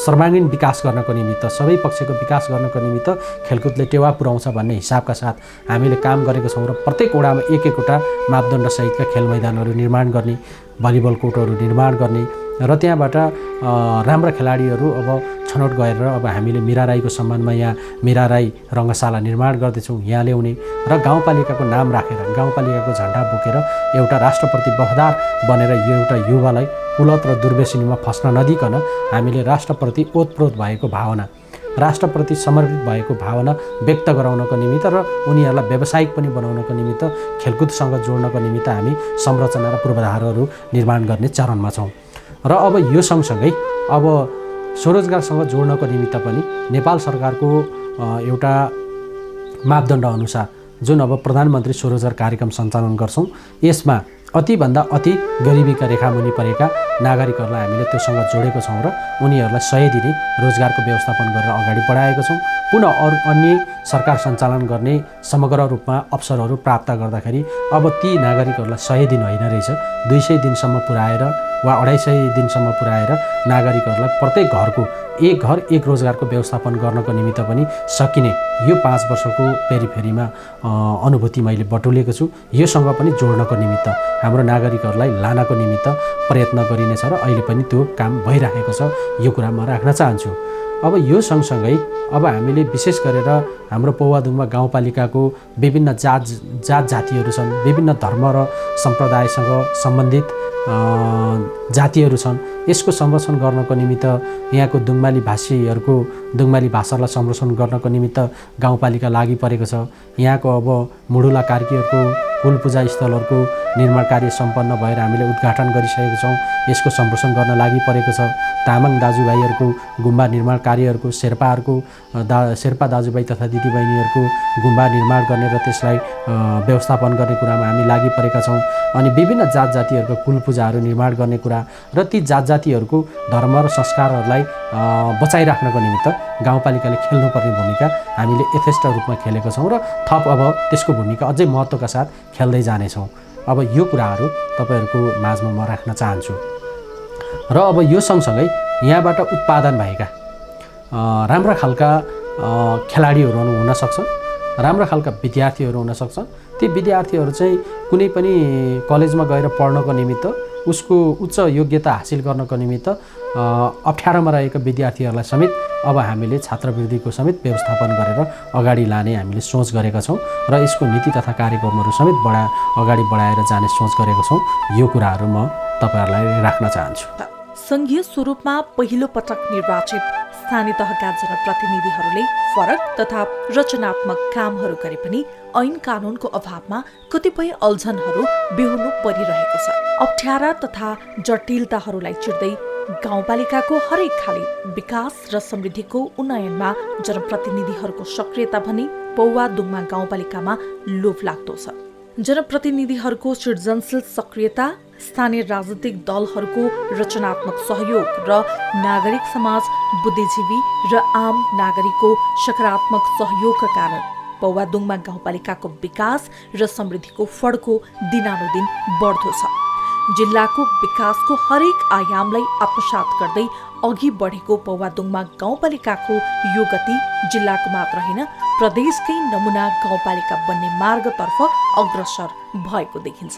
सर्वाङ्गीण विकास गर्नको निमित्त, सबै पक्षको विकास गर्नको निमित्त खेलकुदले टेवा पुर्याउँछ भन्ने हिसाबका साथ हामीले काम गरेको छौँ र प्रत्येक वडामा एक-एकवटा मापदण्डसहितका खेल मैदानहरू निर्माण गर्ने, भलिबल कोर्टहरू निर्माण गर्ने र त्यहाँबाट राम्रा खेलाडीहरू अब छनौट गरेर अब हामीले मीरा राईको सम्मानमा यहाँ मीरा राई रङ्गशाला निर्माण गर्दैछौँ यहाँ ल्याउने र गाउँपालिकाको नाम राखेर गाउँपालिकाको झन्डा बोकेर एउटा राष्ट्रप्रति वफादार बनेर यो एउटा युवालाई कुलत र दुर्व्यसनीमा फस्न नदिकन हामीले राष्ट्रप्रति ओतप्रोत भएको भावना, राष्ट्रप्रति समर्पित भएको भावना व्यक्त गराउनको निमित्त र उनीहरूलाई व्यावसायिक पनि बनाउनको निमित्त खेलकुदसँग जोड्नको निमित्त हामी संरचना र पूर्वाधारहरू निर्माण गर्ने चरणमा छौँ। र अब यो सँगसँगै अब स्वरोजगारसँग जोड्नको निमित्त पनि नेपाल सरकारको एउटा मापदण्ड अनुसार जुन अब प्रधानमन्त्री स्वरोजगार कार्यक्रम सञ्चालन गर्छौँ, यसमा अतिभन्दा अति गरिबीका रेखामुनि परेका नागरिकहरूलाई हामीले त्योसँग जोडेको छौँ र उनीहरूलाई 100 दिने रोजगारको व्यवस्थापन गरेर अगाडि बढाएका छौँ। पुनः अन्य सरकार सञ्चालन गर्ने समग्र रूपमा अवसरहरू प्राप्त गर्दाखेरि अब ती नागरिकहरूलाई 100 दिन होइन रहेछ, 200 दिनसम्म पुर्याएर वा 250 दिनसम्म पुर्याएर नागरिकहरूलाई प्रत्येक घरको एक घर एक रोजगारको व्यवस्थापन गर्नको निमित्त पनि सकिने यो 5 वर्षको पेरिफेरीमा अनुभूति मैले बटुलेको छु। योसँग पनि जोड्नको निमित्त हाम्रो नागरिकहरूलाई लानको निमित्त प्रयत्न गरिनेछ र अहिले पनि त्यो काम भइरहेको छ, यो कुरा म राख्न चाहन्छु। अब यो सँगसँगै अब हामीले विशेष गरेर हाम्रो पौवादुङमा गाउँपालिकाको विभिन्न जात जातिहरू छन्, विभिन्न धर्म र सम्प्रदायसँग सम्बन्धित जातिहरू छन्। यसको संरक्षण गर्नको निमित्त यहाँको दुङमाली भाषीहरूको दुङमाली भाषालाई संरक्षण गर्नको निमित्त गाउँपालिका लागि परेको छ। यहाँको अब मुडुला कार्कीहरूको कुल पूजा स्थलहरूको निर्माण कार्य सम्पन्न भएर हामीले उद्घाटन गरिसकेका छौँ। यसको संरक्षण गर्न लागि परेको छ। तामाङ दाजुभाइहरूको गुम्बा निर्माण कार्यहरूको शेर्पा दाजुभाइ तथा दिदीबहिनीहरूको गुम्बा निर्माण गर्ने र त्यसलाई व्यवस्थापन गर्ने कुरामा हामी लागि परेका छौँ। अनि विभिन्न जात जातिहरूको कुल पूजाहरू निर्माण गर्ने कुरा र ती जात जातिहरूको धर्म र संस्कारहरूलाई बचाइराख्नको निमित्त गाउँपालिकाले खेल्नुपर्ने भूमिका हामीले यथेष्ट रूपमा खेलेको छौँ र थप अब त्यसको भूमिका अझै महत्त्वका साथ खेल्दै जानेछौँ। अब यो कुराहरू तपाईँहरूको माझमा म राख्न चाहन्छु। र अब यो सँगसँगै यहाँबाट उत्पादन भएका राम्रा खालका खेलाडीहरू हुन सक्छन्, राम्रा खालका विद्यार्थीहरू हुन सक्छन्। ती विद्यार्थीहरू चाहिँ कुनै पनि कलेजमा गएर पढ्नको निमित्त उसको उच्च योग्यता हासिल गर्नको निमित्त अप्ठ्यारोमा रहेका विद्यार्थीहरूलाई समेत अब हामीले छात्रवृत्तिको समेत व्यवस्थापन गरेर अगाडि लाने हामीले सोच गरेका छौँ र यसको नीति तथा कार्यक्रमहरू समेत अगाडि बढाएर जाने सोच गरेका छौँ। यो कुराहरू म तपाईँहरूलाई राख्न चाहन्छु। संघीय स्वरूपमा पहिलो पटक निर्वाचित स्थानीय तहका जनप्रतिनिधिहरूले फरक तथा रचनात्मक कामहरू गरे पनि ऐन कानूनको अभावमा कतिपय अल्झनहरू बेहोर्नु परिरहेको छ। अप्ठ्यारा तथा जटिलताहरूलाई चिर्दै गाउँपालिकाको हरेक खाले विकास र समृद्धिको उन्नयनमा जनप्रतिनिधिहरूको सक्रियता भने पौवा दुङमा गाउँपालिकामा लोभ लाग्दो छ। जनप्रतिनिधिहरूको सृजनशील सक्रियता, स्थानीय राजनीतिक दलहरूको रचनात्मक सहयोग र नागरिक समाज, बुद्धिजीवी र आम नागरिकको सकारात्मक सहयोगका कारण पौवा दुङमा गाउँपालिकाको विकास र समृद्धिको फड्को दिनानुदिन बढ्दो छ। जिल्लाको विकासको हरेक आयामलाई आत्मसात गर्दै अघि बढेको पौवा दुङमा गाउँपालिकाको यो गति जिल्लाको मात्र होइन प्रदेशकै नमुना गाउँपालिका बन्ने मार्गतर्फ अग्रसर भएको देखिन्छ।